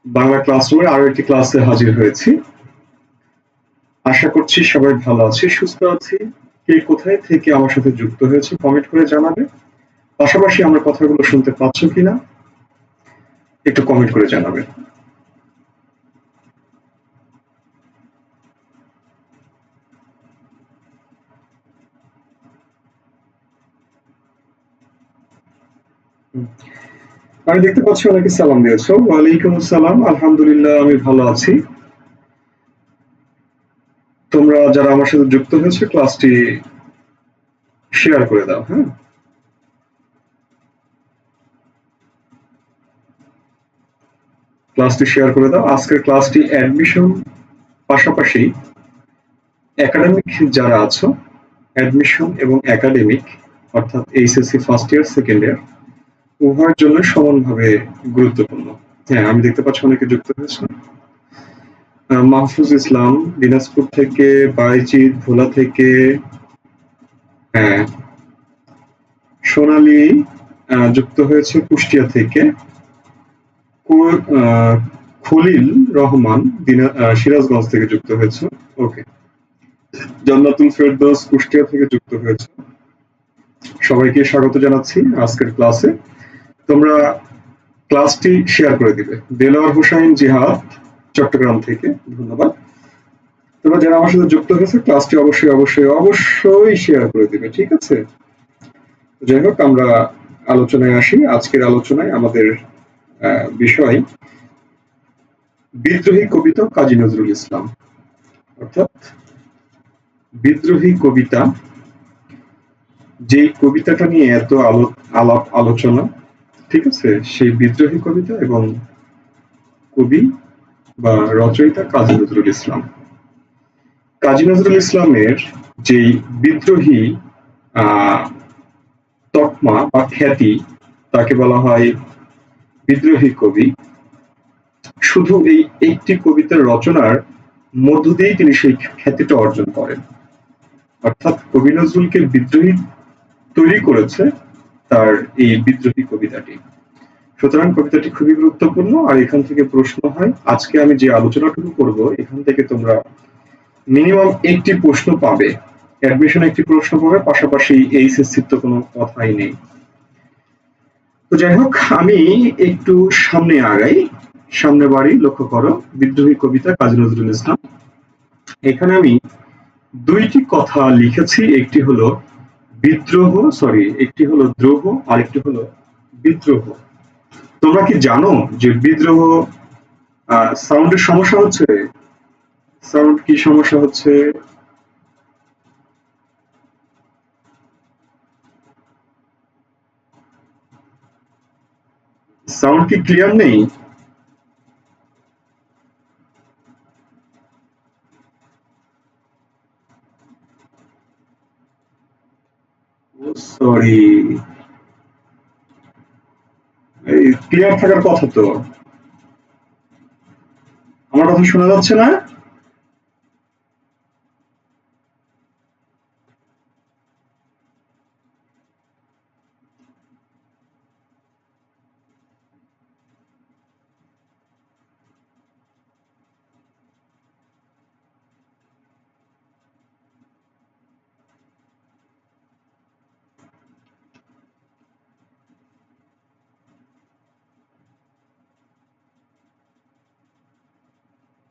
বাংলা ক্লাসরুমের আরো একটি ক্লাসে হাজির হয়েছি। আশা করছি সবাই ভালো আছে, সুস্থ আছি। কে কোথায় থেকে আমার সাথে যুক্ত হয়েছে কমেন্ট করে জানাবে। পাশাপাশি আমার কথাগুলো শুনতে পাচ্ছ কিনা একটু কমেন্ট করে জানাবে। আমি দেখতে পাচ্ছি অনেকে সালাম দিয়েছো। ওয়ালাইকুম আসসালাম, আলহামদুলিল্লাহ আমি ভালো আছি। তোমরা যারা আমার সাথে যুক্ত হয়েছে ক্লাসটি শেয়ার করে দাও, হ্যাঁ? ক্লাসটি শেয়ার করে দাও। আজকের ক্লাসটি অ্যাডমিশন পাশাপাশি একাডেমিক যারা আছো, অ্যাডমিশন এবং একাডেমিক অর্থাৎ HSC first year second year উভয়ের জন্য সমানভাবে গুরুত্বপূর্ণ। হ্যাঁ, আমি দেখতে পাচ্ছি অনেকে যুক্ত হয়েছে। মাহফুজ ইসলাম দিনাজপুর থেকে, বাইজিৎ ভোলা থেকে, হ্যাঁ, সোনালী যুক্ত হয়েছে কুষ্টিয়া থেকে, খলিল রহমান সিরাজগঞ্জ থেকে যুক্ত হয়েছে। ওকে, জান্নাতুল ফেরদৌস কুষ্টিয়া থেকে যুক্ত হয়েছে। সবাইকে স্বাগত জানাচ্ছি আজকের ক্লাসে। তোমরা ক্লাসটি শেয়ার করে দিবে। দেলোয়ার হোসাইন জিহাদ চট্টগ্রাম থেকে, ধন্যবাদ। তোমরা যারা আমার সাথে যুক্ত হয়েছে ক্লাসটি অবশ্যই অবশ্যই অবশ্যই শেয়ার করে দিবে, ঠিক আছে? যাই হোক, আমরা আলোচনায় আসি। আজকের আলোচনায় আমাদের বিষয় বিদ্রোহী কবিতা কাজী নজরুল ইসলাম, অর্থাৎ বিদ্রোহী কবিতা, যে কবিতাটা নিয়ে এত আলাপ আলোচনা, ঠিক আছে, সেই বিদ্রোহী কবিতা এবং কবি বা রচয়িতা কাজী নজরুল ইসলাম। কাজী নজরুল ইসলামের যে বিদ্রোহী আহ তকমা বা খ্যাতি, তাকে বলা হয় বিদ্রোহী কবি। শুধু এই একটি কবিতার রচনার মধ্য দিয়েই তিনি সেই খ্যাতিটা অর্জন করেন। অর্থাৎ কবি নজরুলকে বিদ্রোহী তৈরি করেছে তার এই বিদ্রোহী কবিতাটি। সুতরাং কবিতাটি খুবই গুরুত্বপূর্ণ। আর এখান থেকে প্রশ্ন হয়, আজকে আমি যে আলোচনাটুকু করব এখান থেকে তোমরা মিনিমাম একটি প্রশ্ন পাবে। অ্যাডমিশন একটি প্রশ্ন পাবে, পাশাপাশি এইচএসসির তো কোনো কথাই নেই। তো যাই হোক, আমি একটু সামনে আগাই। সামনে বাড়ি, লক্ষ্য করো, বিদ্রোহী কবিতা কাজী নজরুল ইসলাম। এখানে আমি দুইটি কথা লিখেছি, একটি হলো বিদ্রোহ, সরি, একটি হলো দ্রোহ আর একটি হলো বিদ্রোহ। তোমরা কি জানো যে বিদ্রোহ সাউন্ডের সমস্যা হচ্ছে? সাউন্ড কি সমস্যা হচ্ছে? সাউন্ড কি ক্লিয়ার নেই? সরি, ক্লিয়ার থাকার কথা তো। আমার কথা শোনা যাচ্ছে না?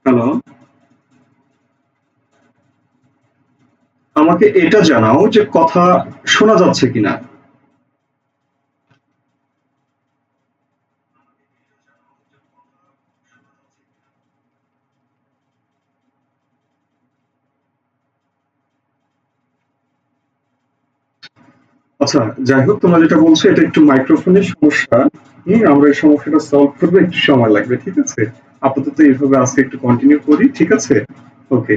হ্যালো, আমাকে এটা জানাও যে কথা শোনা যাচ্ছে কিনা। আচ্ছা, যাই হোক, তোমরা যেটা বলছো এটা একটু মাইক্রোফোনের সমস্যা। আমরা এই সমস্যাটা সলভ করবো, একটু সময় লাগবে, ঠিক আছে? আপাতত এইভাবে আজকে একটু কন্টিনিউ করি, ঠিক আছে? ওকে,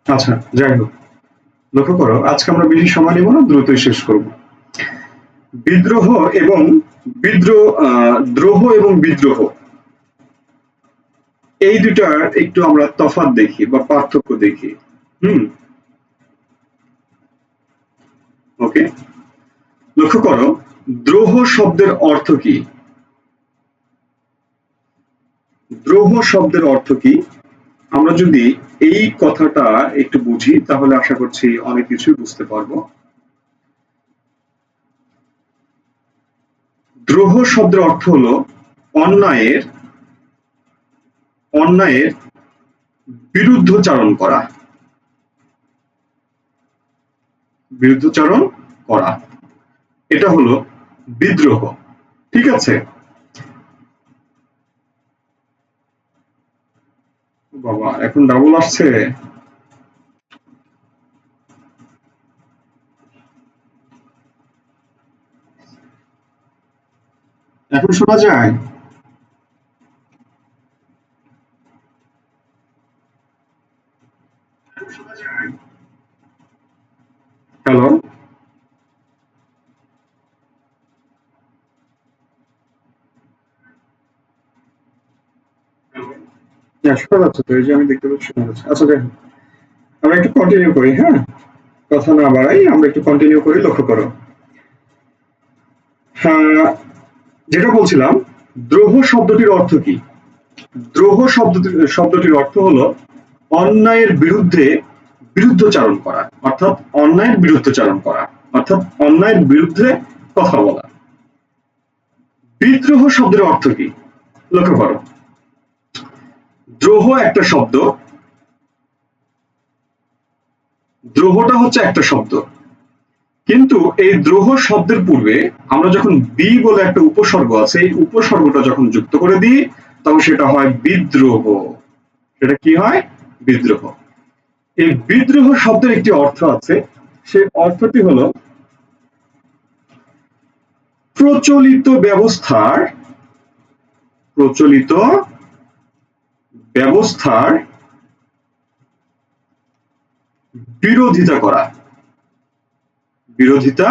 আচ্ছা, যাই হোক, লক্ষ্য করো, আজকে আমরা বেশি সময় নেব না, দ্রুতই শেষ করব। বিদ্রোহ এবং দ্রোহ এবং বিদ্রোহ, এই দুটার একটু আমরা তফাৎ দেখি বা পার্থক্য দেখি। হুম, ওকে, লক্ষ্য করো, দ্রোহ শব্দের অর্থ কি? দ্রোহ শব্দের অর্থ কি? আমরা যদি এই কথাটা একটু বুঝি তাহলে আশা করছি অনেক কিছুই বুঝতে পারবো। দ্রোহ শব্দের অর্থ হলো অন্যায়ের অন্যায়ের বিরুদ্ধচারণ করা, বিরুদ্ধচারণ করা, এটা হলো বিদ্রোহ। ঠিক আছে? বাবা এখন ডাবল আসছে। এখন শোনা যায়? হ্যালো? হ্যাঁ, শোনা যাচ্ছে তো, এই যে আমি দেখতে পাচ্ছি শোনা যাচ্ছে। আচ্ছা, যাই হোক, আমরা একটু কন্টিনিউ করি। হ্যাঁ, কথা না বাড়াই, আমরা একটু কন্টিনিউ করি। লক্ষ্য করো। হ্যাঁ, যেটা বলছিলাম, দ্রোহ শব্দটির অর্থ কি? দ্রোহ শব্দটির অর্থ হলো অন্যায়ের বিরুদ্ধে বিরুদ্ধচারণ করা, অর্থাৎ অন্যায়ের বিরুদ্ধচারণ করা, অর্থাৎ অন্যায়ের বিরুদ্ধে কথা বলা। বিদ্রোহ শব্দের অর্থ কি? লক্ষ্য করো, দ্রোহ একটা শব্দ, দ্রোহটা হচ্ছে একটা শব্দ, কিন্তু এই দ্রোহ শব্দের পূর্বে আমরা যখন বি বলে একটা উপসর্গ আছে, এই উপসর্গটা যখন যুক্ত করে দিই তখন সেটা হয় বিদ্রোহ। সেটা কি হয়? বিদ্রোহ। এই বিদ্রোহ শব্দের একটি অর্থ আছে, সেই অর্থটি হলো প্রচলিত ব্যবস্থার প্রচলিত ব্যবস্থার বিরোধিতা করা, বিরোধিতা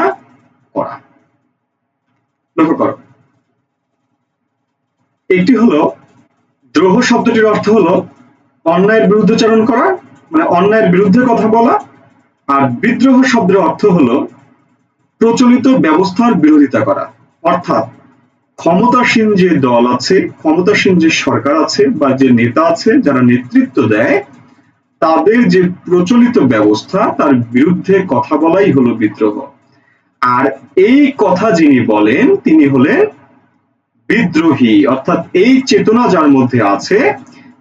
করা। লক্ষ্য করো, একটি হলো দ্রোহ শব্দটির অর্থ হলো অন্যায়ের বিরুদ্ধচারণ করা, মানে অন্যায়ের বিরুদ্ধে কথা বলা। আর বিদ্রোহ শব্দের অর্থ হলো প্রচলিত ব্যবস্থার বিরোধিতা করা, অর্থাৎ ক্ষমতাসীন যে দল আছে, ক্ষমতাসীন যে সরকার আছে বা যে নেতা আছে যারা নেতৃত্ব দেয়, তাদের যে প্রচলিত ব্যবস্থা তার বিরুদ্ধে কথা বলাই হলো বিদ্রোহ। আর এই কথা যিনি বলেন তিনি হলেন বিদ্রোহী, অর্থাৎ এই চেতনা যার মধ্যে আছে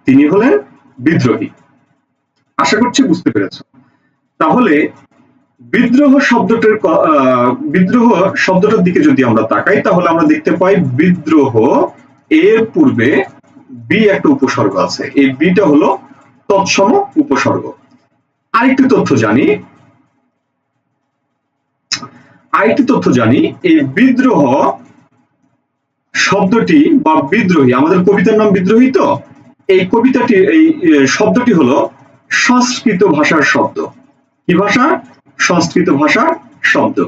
তিনি হলেন বিদ্রোহী। আশা করছি বুঝতে পেরেছ। তাহলে বিদ্রোহ শব্দটার বিদ্রোহ শব্দটার দিকে যদি আমরা তাকাই তাহলে আমরা দেখতে পাই বিদ্রোহ এর পূর্বে বি একটা উপসর্গ আছে, এই বিটা হলো তৎসম উপসর্গ। আরেকটি তথ্য জানি, এই বিদ্রোহ শব্দটি বা বিদ্রোহী, আমাদের কবিতার নাম বিদ্রোহী তো, এই কবিতাটি এই শব্দটি হলো সংস্কৃত ভাষার শব্দ। কি ভাষা? সংস্কৃত ভাষার শব্দ।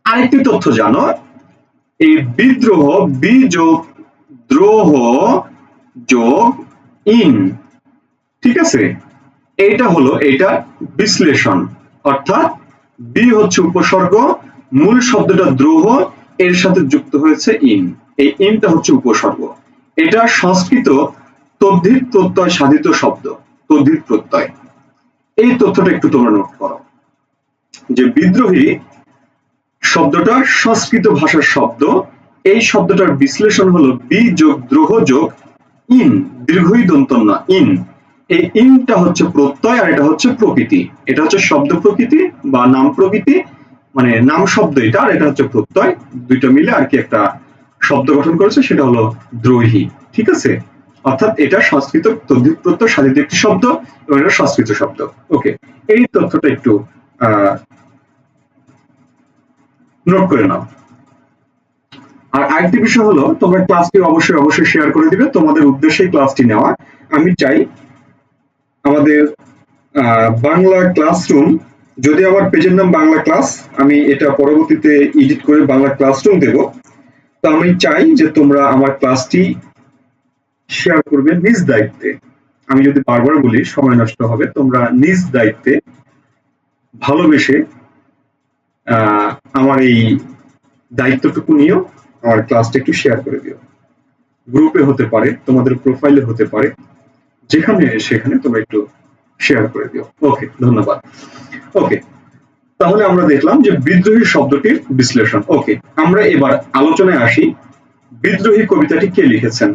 আরেকটি তথ্য জানো, এই বিদ্রোহ বি যোগ দ্রোহ যোগ ইন, ঠিক আছে, এটা বিশ্লেষণ, অর্থাৎ বি হচ্ছে উপসর্গ, মূল শব্দটা দ্রোহ, এর সাথে যুক্ত হয়েছে ইন, এই ইনটা হচ্ছে উপসর্গ। এটা সংস্কৃত তদ্ধিত প্রত্যয় সাধিত শব্দ, তদ্ধিত প্রত্যয়। এই তথ্যটা একটু তোমরা নোট করো যে বিদ্রোহী শব্দটা সংস্কৃত ভাষার শব্দ, এই শব্দটার বিশ্লেষণ হলো বি যোগ দ্রোহ যোগ ইন, দীর্ঘই দন্ত না, ইন। এই ইনটা হচ্ছে প্রত্যয় আর এটা হচ্ছে প্রকৃতি, এটা হচ্ছে শব্দ প্রকৃতি বা নাম প্রকৃতি, মানে নাম শব্দ এটা, আর এটা হচ্ছে প্রত্যয়, দুইটা মিলে আর কি একটা শব্দ গঠন করেছে, সেটা হলো দ্রোহী। ঠিক আছে? অর্থাৎ এটা সংস্কৃত তদ্ধিত প্রত্যয় সাধিত একটি শব্দ এবং এটা সংস্কৃত শব্দ। ওকে, এই তথ্যটা একটু নোট করে নাও। আর আরেকটি বিষয় হলো, তোমরা ক্লাসটি অবশ্যই অবশ্যই শেয়ার করে দিবে, তোমাদের উদ্দেশ্যেই ক্লাসটি নেওয়া। আমি চাই আমাদের বাংলা ক্লাসরুম, যদি আমার পেজের নাম বাংলা ক্লাস, আমি এটা পরবর্তীতে এডিট করে বাংলা ক্লাসরুম দেব। তো আমি চাই যে তোমরা আমার ক্লাসটি শেয়ার করবে নিজ দায়িত্বে। আমি যদি বারবার বলি সময় নষ্ট হবে, তোমরা নিজ দায়িত্বে ভালোবেসে আমার এই দায়িত্বটুকু নিয়েও আমার ক্লাসটা একটু শেয়ার করে দিও। গ্রুপে হতে পারে, তোমাদের প্রোফাইলে হতে পারে, যেখানে সেখানে তোমরা একটু শেয়ার করে দিও। ওকে, ধন্যবাদ। ওকে, তাহলে আমরা দেখলাম যে বিদ্রোহী শব্দটির বিশ্লেষণ। ওকে, আমরা এবার আলোচনায় আসি। বিদ্রোহী কবিতাটি কে লিখেছেন?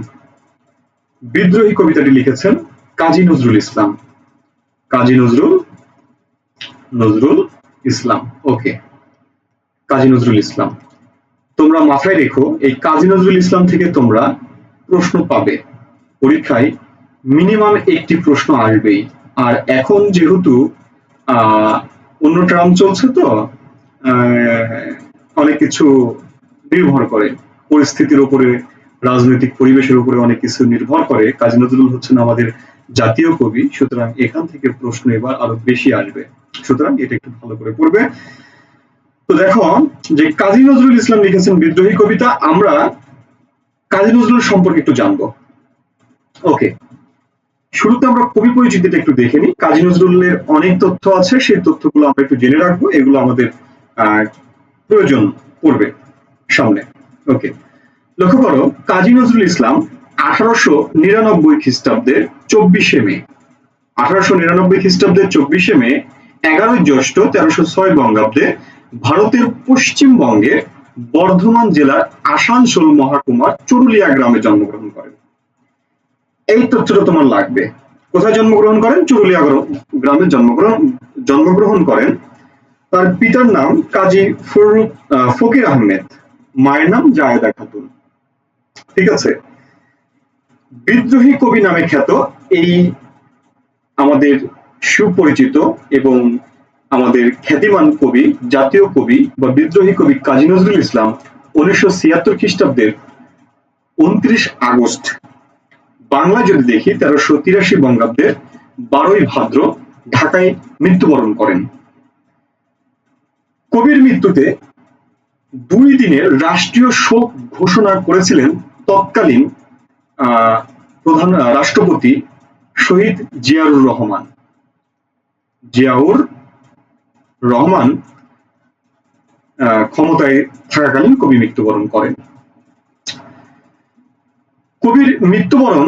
বিদ্রোহী কবিতাটি লিখেছেন কাজী নজরুল ইসলাম। কাজী নজরুল ইসলাম। ওকে, কাজী নজরুল ইসলাম। তোমরা মাথায় রেখো, এই কাজী নজরুল ইসলাম থেকে তোমরা প্রশ্ন পাবে পরীক্ষায়, মিনিমাম একটি প্রশ্ন আসবেই। আর এখন যেহেতু অন্য টার্ম চলছে, তো অনেক কিছু নির্ভর করে পরিস্থিতির উপরে, রাজনৈতিক পরিবেশের উপরে অনেক কিছু নির্ভর করে। কাজী নজরুল হচ্ছেন আমাদের জাতীয় কবি, সুতরাং এখান থেকে প্রশ্ন এবার আরো বেশি আসবে, সুতরাং এটা একটু ভালো করে পড়বে। তো দেখো যে কাজী নজরুল ইসলাম লিখেছেন বিদ্রোহী কবিতা। আমরা কাজী নজরুল সম্পর্কে একটু জানবো। ওকে, শুরুতে আমরা কবি পরিচিতিটা একটু দেখে নিই। কাজী নজরুলের অনেক তথ্য আছে, সেই তথ্যগুলো আমরা একটু জেনে রাখবো, এগুলো আমাদের প্রয়োজন পড়বে সামনে। ওকে, লক্ষ্য করো, কাজী নজরুল ইসলাম 1899 খ্রিস্টাব্দের 24শে মে, 1899 খ্রিস্টাব্দের 24শে মে, 11 জ্যৈষ্ঠ 1306 বঙ্গাব্দে ভারতের পশ্চিমবঙ্গের বর্ধমান জেলার আসানসোল মহকুমার চরুলিয়া গ্রামে জন্মগ্রহণ করেন। এই তথ্যটা তোমার লাগবে। কোথায় জন্মগ্রহণ করেন? চরুলিয়া গ্রামে জন্মগ্রহণ করেন। তার পিতার নাম কাজী ফকির আহমেদ, মায়ের নাম জায়েদা খাতুন। ঠিক আছে। বিদ্রোহী কবি নামে খ্যাত এই আমাদের সুপরিচিত এবং আমাদের খ্যাতিমান কবি, জাতীয় কবি বা বিদ্রোহী কবি কাজী নজরুল ইসলাম 1976 খ্রিস্টাব্দের 29 আগস্ট, বাংলা যদি দেখি 1383 বঙ্গাব্দের 12ই ভাদ্র ঢাকায় মৃত্যুবরণ করেন। কবির মৃত্যুতে 2 দিনের রাষ্ট্রীয় শোক ঘোষণা করেছিলেন তৎকালীন প্রধান রাষ্ট্রপতি শহীদ জিয়াউর রহমান ক্ষমতায় থাকাকালীন কবি মৃত্যুবরণ করেন। কবির মৃত্যুবরণ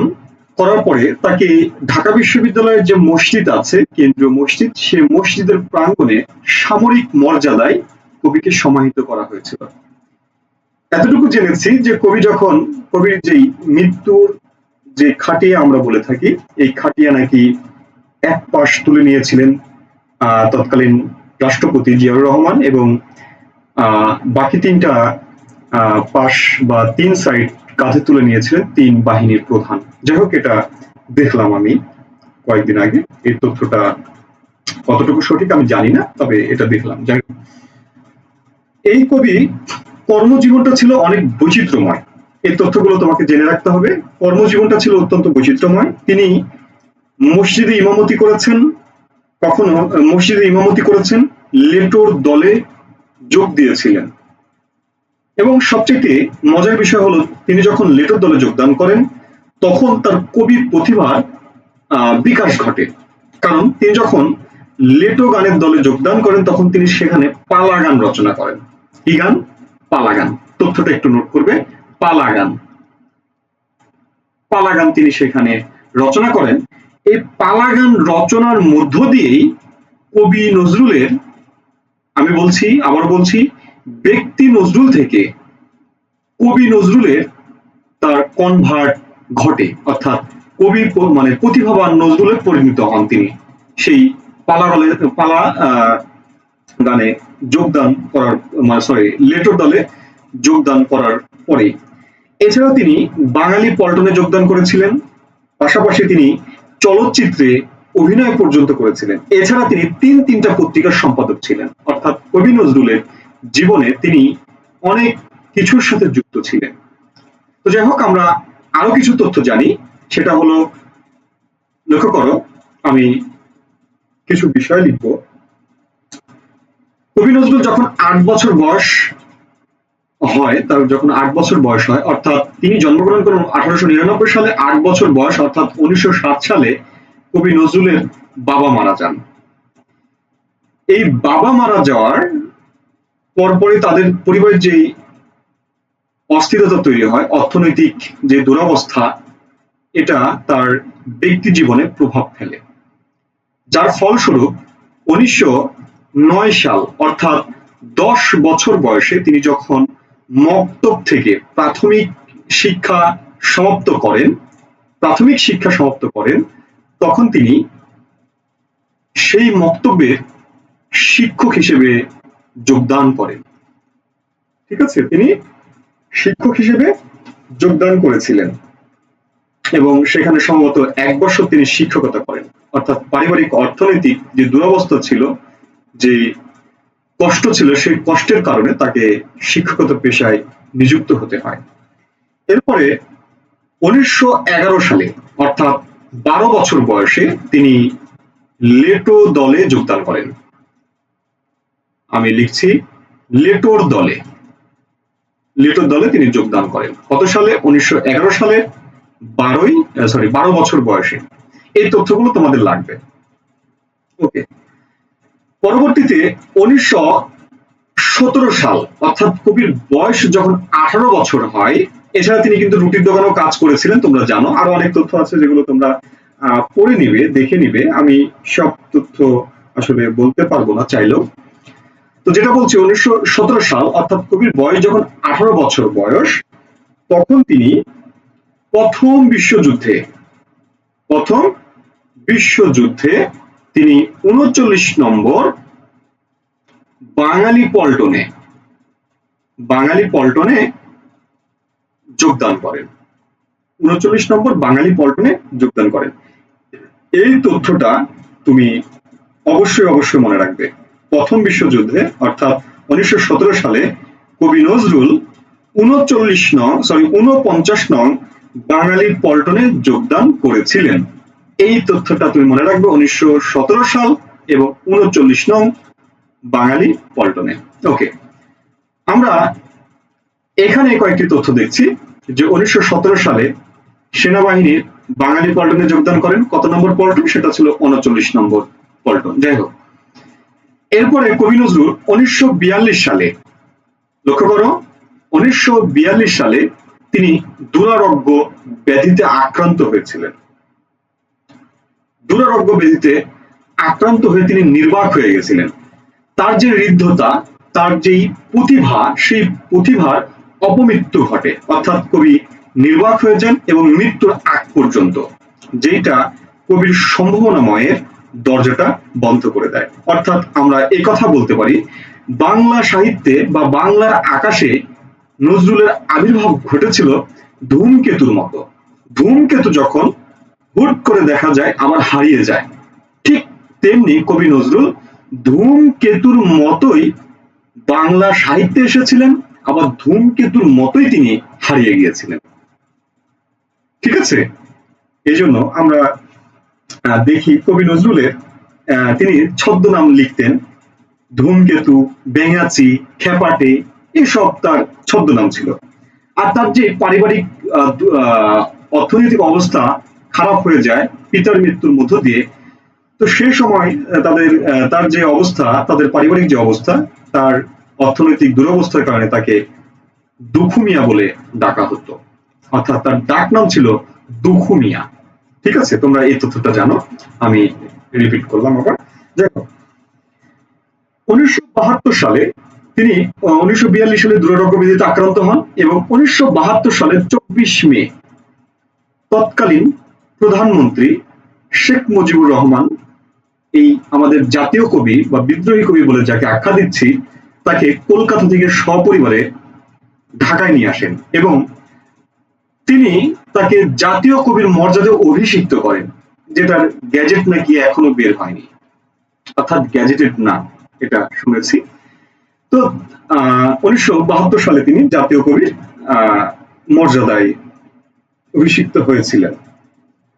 করার পরে তাকে ঢাকা বিশ্ববিদ্যালয়ের যে মসজিদ আছে, কেন্দ্রীয় মসজিদ, সে মসজিদের প্রাঙ্গণে সামরিক মর্যাদায় কবিকে সমাহিত করা হয়েছিল। এতটুকু জেনেছি যে কবির যেই মৃত্যুর যে খাটিয়া আমরা বলে থাকি, এই খাটিয়া নাকি এক পাশ তুলে নিয়েছিলেন তৎকালীন রাষ্ট্রপতি জিয়াউর রহমান, এবং বাকি 3টা পাশ বা 3 সাইড কাঁধে তুলে নিয়েছিলেন 3 বাহিনীর প্রধান। যাই হোক, এটা দেখলাম আমি কয়েকদিন আগে। এই তথ্যটা কতটুকু সঠিক আমি জানি না, তবে এটা দেখলাম। যাই হোক, এই কবি কর্মজীবনটা ছিল অনেক বৈচিত্র্যময়। এই তথ্যগুলো তোমাকে জেনে রাখতে হবে। কর্মজীবনটা ছিল অত্যন্ত বৈচিত্র্যময়। তিনি মসজিদে ইমামতি করেছেন, লেটোর দলে যোগ দিয়েছিলেন, এবং সবচেয়ে মজার বিষয় হলো তিনি যখন লেটোর দলে যোগদান করেন তখন তার কবি প্রতিভার বিকাশ ঘটে। কারণ তিনি যখন লেটো গানের দলে যোগদান করেন তখন তিনি সেখানে পালা গান রচনা করেন। কি গান? পালা গান। তথ্যটা একটু নোট করবে, পালা গান তিনি সেখানে রচনা করেন। এই পালা গান রচনার মধ্য দিয়েই কবি নজরুলের, আমি আবার বলছি, ব্যক্তি নজরুল থেকে কবি নজরুলের তার কনভার্ট ঘটে, অর্থাৎ কবি মানে প্রতিভাবান নজরুলে পরিণত হন তিনি সেই পালা গানে যোগদান করার, লেটোর দলে যোগদান করার পরে। এছাড়াও তিনি বাঙালি পল্টনে যোগদান করেছিলেন, পাশাপাশি তিনি চলচ্চিত্রে অভিনয় পর্যন্ত করেছিলেন। এছাড়া তিনি 3টা পত্রিকার সম্পাদক ছিলেন। অর্থাৎ কবি নজরুলের জীবনে তিনি অনেক কিছুর সাথে যুক্ত ছিলেন। তো যাই হোক, আমরা আরো কিছু তথ্য জানি। সেটা হলো, লক্ষ্য করো, আমি কিছু বিষয় লিখব। কবি নজরুল যখন 8 বছর বয়স হয়, তার যখন 8 বছর বয়স হয়, অর্থাৎ তিনি জন্মগ্রহণ করেন 1899 সালে, 8 বছর বয়স অর্থাৎ 1907 সালে কবি নজরুলের বাবা মারা যান। এই বাবা মারা যাওয়ার পরপরই তাদের পরিবারের যেই অস্থিরতা তৈরি হয়, অর্থনৈতিক যে দুরবস্থা, এটা তার ব্যক্তি জীবনে প্রভাব ফেলে, যার ফলস্বরূপ 1909 সাল অর্থাৎ 10 বছর বয়সে তিনি যখন মক্তব থেকে শিক্ষা সমাপ্ত করেন প্রাথমিক শিক্ষা সমাপ্ত করেন, তখন তিনি সেই মক্তবের শিক্ষক হিসেবে যোগদান করেন। ঠিক আছে, তিনি শিক্ষক হিসেবে যোগদান করেছিলেন এবং সেখানে সম্ভবত 1 বছর তিনি শিক্ষকতা করেন। অর্থাৎ পারিবারিক অর্থনৈতিক যে দুরবস্থা ছিল, যে কষ্ট ছিল, সেই কষ্টের কারণে তাকে শিক্ষকতা পেশায় নিযুক্ত হতে হয়। এরপরে 1911 সালে অর্থাৎ 12 বছর বয়সে তিনি লেটো দলে যোগদান করেন। আমি লিখছি লেটোর দলে, লেটোর দলে তিনি যোগদান করেন। কত সালে? 1911 সালে 12 বছর বয়সে। এই তথ্যগুলো তোমাদের লাগবে। ওকে, পরবর্তীতে 1917 সাল অর্থাৎ কবির বয়স যখন 18 বছর হয়, এছাড়া তিনি কিন্তু রুটির দোকানেও কাজ করেছিলেন, তোমরা জানো। আরো অনেক তথ্য আছে যেগুলো তোমরা পড়ে নিবে, দেখে নিবে, আমি সব তথ্য আসলে বলতে পারবো না চাইলেও। তো যেটা বলছি, 1917 সাল অর্থাৎ কবির বয়স যখন 18 বছর বয়স, তখন তিনি প্রথম বিশ্বযুদ্ধে তিনি 39 নম্বর বাঙালি পল্টনে যোগদান করেন। 39 নম্বর বাঙালি পল্টনে যোগদান করেন। এই তথ্যটা তুমি অবশ্যই মনে রাখবে। প্রথম বিশ্বযুদ্ধে অর্থাৎ 1917 সালে কবি নজরুল 49 নং বাঙালি পল্টনে যোগদান করেছিলেন। এই তথ্যটা তুমি মনে রাখবে, 1917 সাল এবং 39 নং বাঙালি পল্টনে। ওকে, আমরা এখানে কয়েকটি তথ্য দেখছি যে 1917 সালে সেনাবাহিনীর বাঙালি পল্টনে যোগদান করেন। কত নম্বর পল্টন? সেটা ছিল 39 নম্বর পল্টন। যাই হোক, এরপরে কবি নজরুল 1942 সালে, লক্ষ্য করো, 1942 সালে তিনি দুরারোগ্য ব্যাধিতে আক্রান্ত হয়েছিলেন। দুরারোগ্য ব্যাধিতে আক্রান্ত হয়ে তিনি নির্বাক হয়ে গেছিলেন। তার যে ঋদ্ধতা, তার যেই প্রতিভা, সেই প্রতিভার অপমৃত্যু ঘটে, অর্থাৎ কবি নির্বাক হয়ে যান এবং মৃত্যুর আগ পর্যন্ত, যেটা কবির সম্ভাবনাময়ের দরজাটা বন্ধ করে দেয়। অর্থাৎ আমরা এই কথা বলতে পারি, বাংলা সাহিত্যে বা বাংলার আকাশে নজরুলের আবির্ভাব ঘটেছিল ধূমকেতুর মতো। ধূমকেতু যখন হুট করে দেখা যায় আবার হারিয়ে যায়, ঠিক তেমনি কবি নজরুল ধূমকেতুর মতোই বাংলা সাহিত্যে এসেছিলেন, আবার ধূমকেতুর মতোই তিনি হারিয়ে গিয়েছিলেন। ঠিক আছে, এই জন্য আমরা দেখি কবি নজরুলের তিনি ছদ্মনাম লিখতেন। ধূমকেতু, বেঙাচি, খেপাটে, এসব তার ছদ্মনাম ছিল। আর তার যে পারিবারিক অর্থনৈতিক অবস্থা খারাপ হয়ে যায় পিতার মৃত্যুর মধ্য দিয়ে, তো সে সময় তার যে অবস্থা, তাদের পারিবারিক যে অবস্থা, তার অর্থনৈতিক দুরবস্থার কারণে তাকে দুখু মিয়া বলে ডাকা হতো। অর্থাৎ তার ডাক নাম ছিল দুখু মিয়া। ঠিক আছে, তোমরা এই তথ্যটা জানো, আমি রিপিট করলাম আবার। দেখো, 1972 সালে তিনি 1942 সালে দুরারোগ্য ব্যাধিতে আক্রান্ত হন এবং 1972 সালের 24 মে তৎকালীন প্রধানমন্ত্রী শেখ মুজিবুর রহমান, এই আমাদের জাতীয় কবি বা বিদ্রোহী কবি বলে যাকে আখ্যা দিচ্ছি, তাকে কলকাতা থেকে সপরিবারে ঢাকায় নিয়ে আসেন এবং তিনি তাকে জাতীয় কবির মর্যাদায় অভিষিক্ত করেন, যেটার গ্যাজেট নাকি এখনো বের হয়নি, অর্থাৎ গ্যাজেটেড না, এটা শুনেছি। তো 1972 সালে তিনি জাতীয় কবির মর্যাদায় অভিষিক্ত হয়েছিলেন।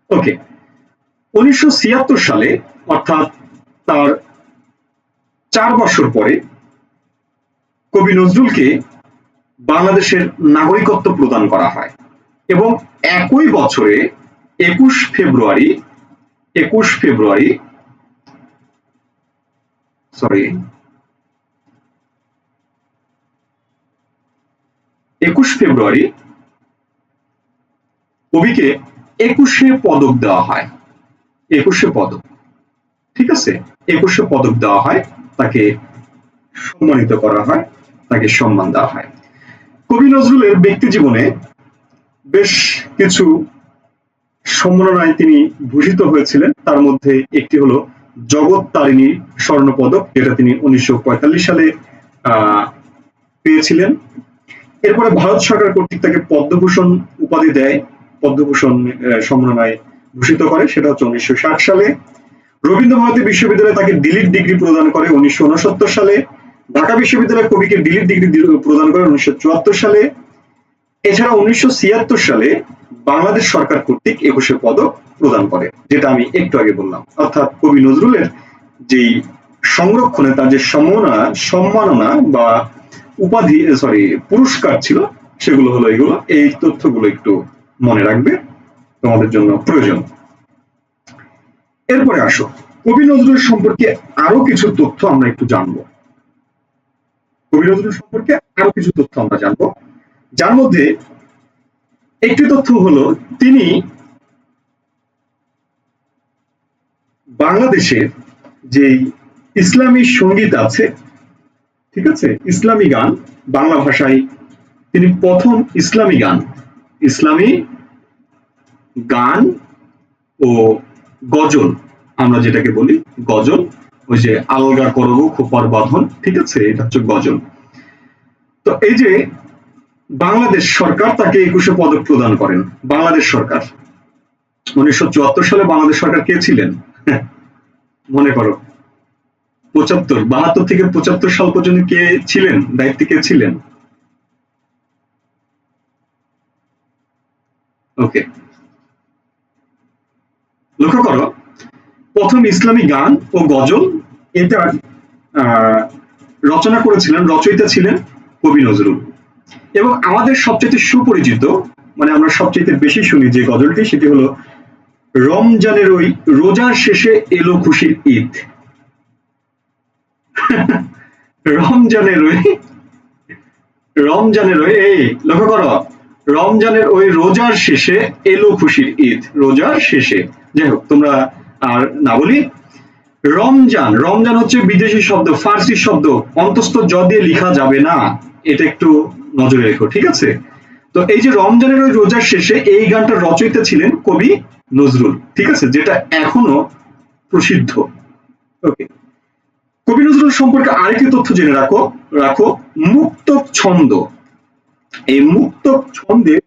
ওকে, 1976 সালে অর্থাৎ তার 4 বছর পরে কবি নজরুলকে বাংলাদেশের নাগরিকত্ব প্রদান করা হয় এবং একই বছরে 21 ফেব্রুয়ারি 21 ফেব্রুয়ারি কবিকে 21শে পদক দেওয়া হয়। 21শে পদক, ঠিক আছে, 21শে পদক দেওয়া হয়, তাকে সম্মানিত করা হয়, তাকে সম্মান দেওয়া হয়। কবি নজরুলের ব্যক্তি জীবনে বেশ কিছু সম্মাননায় তিনি ভূষিত হয়েছিলেন। তার মধ্যে একটি হলো জগৎ তারিণী স্বর্ণপদক, যেটা তিনি 1945 সালে পেয়েছিলেন। এরপরে ভারত সরকার কর্তৃক তাকে পদ্মভূষণ উপাধি দেয়, পদ্মভূষণ সম্মাননায় ভূষিত করে, সেটা হচ্ছে 1960 সালে। রবীন্দ্রভারতী বিশ্ববিদ্যালয় তাকে ডিলিট ডিগ্রি প্রদান করে 1969 সালে। ঢাকা বিশ্ববিদ্যালয় কবিকে ডিলিট ডিগ্রি প্রদান করে 1974 সালে। এছাড়া 1976 সালে বাংলাদেশ সরকার কর্তৃক 21শে পদক প্রদান করে, যেটা আমি একটু আগে বললাম। অর্থাৎ কবি নজরুলের যেই সংরক্ষণে তার যে সম্মাননা বা উপাধি পুরস্কার ছিল, সেগুলো হলো এগুলো। এই তথ্যগুলো একটু মনে রাখবে, তোমাদের জন্য প্রয়োজন। এরপরে আসো, কবি নজরুল সম্পর্কে আরো কিছু তথ্য আমরা একটু জানবো। কবি নজরুল সম্পর্কে আরো কিছু তথ্য আমরা জানবো, যার মধ্যে একটি তথ্য হলো তিনি বাংলাদেশের যে ইসলামী সঙ্গীত আছে, ঠিক আছে, ইসলামী গান, বাংলা ভাষায় তিনি প্রথম ইসলামী গান ও গজল, আমরা যেটাকে বলি গজল, ওই যে আলগা করব খোপার বাঁধন, ঠিক আছে, এটা হচ্ছে গজল। তো এই যে বাংলাদেশ সরকার তাকে 21শে পদক প্রদান করেন, বাংলাদেশ সরকার। 1974 সালে বাংলাদেশ সরকার কে ছিলেন মনে করো? 72 থেকে 75 সাল পর্যন্ত কে ছিলেন, দায়িত্বে কে ছিলেন? ওকে, লক্ষ্য করো, প্রথম ইসলামী গান ও গজল, এটা রচনা করেছিলেন, রচয়িতা ছিলেন কবি নজরুল। এবং আমাদের সবচেয়ে সুপরিচিত, মানে আমরা সবচেয়ে বেশি শুনি যে গজলটি, সেটি হলো রমজানের ওই রোজার শেষে এলো খুশির ঈদ। রমজানের ওই এই লক্ষ্য করো, রমজানের ওই রোজার শেষে এলো খুশির ঈদ, রোজার শেষে। যাই হোক, তোমরা আর না বলি। রমজান হচ্ছে বিদেশি শব্দ, ফার্সি শব্দ, অন্তস্থ জ দিয়ে লেখা যাবে না, এটা একটু নজরে রেখো, ঠিক আছে। তো এই যে রমজানের ওই রোজার শেষে, এই গানটার রচয়িতা ছিলেন কবি নজরুল, ঠিক আছে, যেটা এখনো প্রসিদ্ধ। ওকে, কবি নজরুল সম্পর্কে আরেকটি তথ্য জেনে রাখো, মুক্তক ছন্দ, এই মুক্তক ছন্দের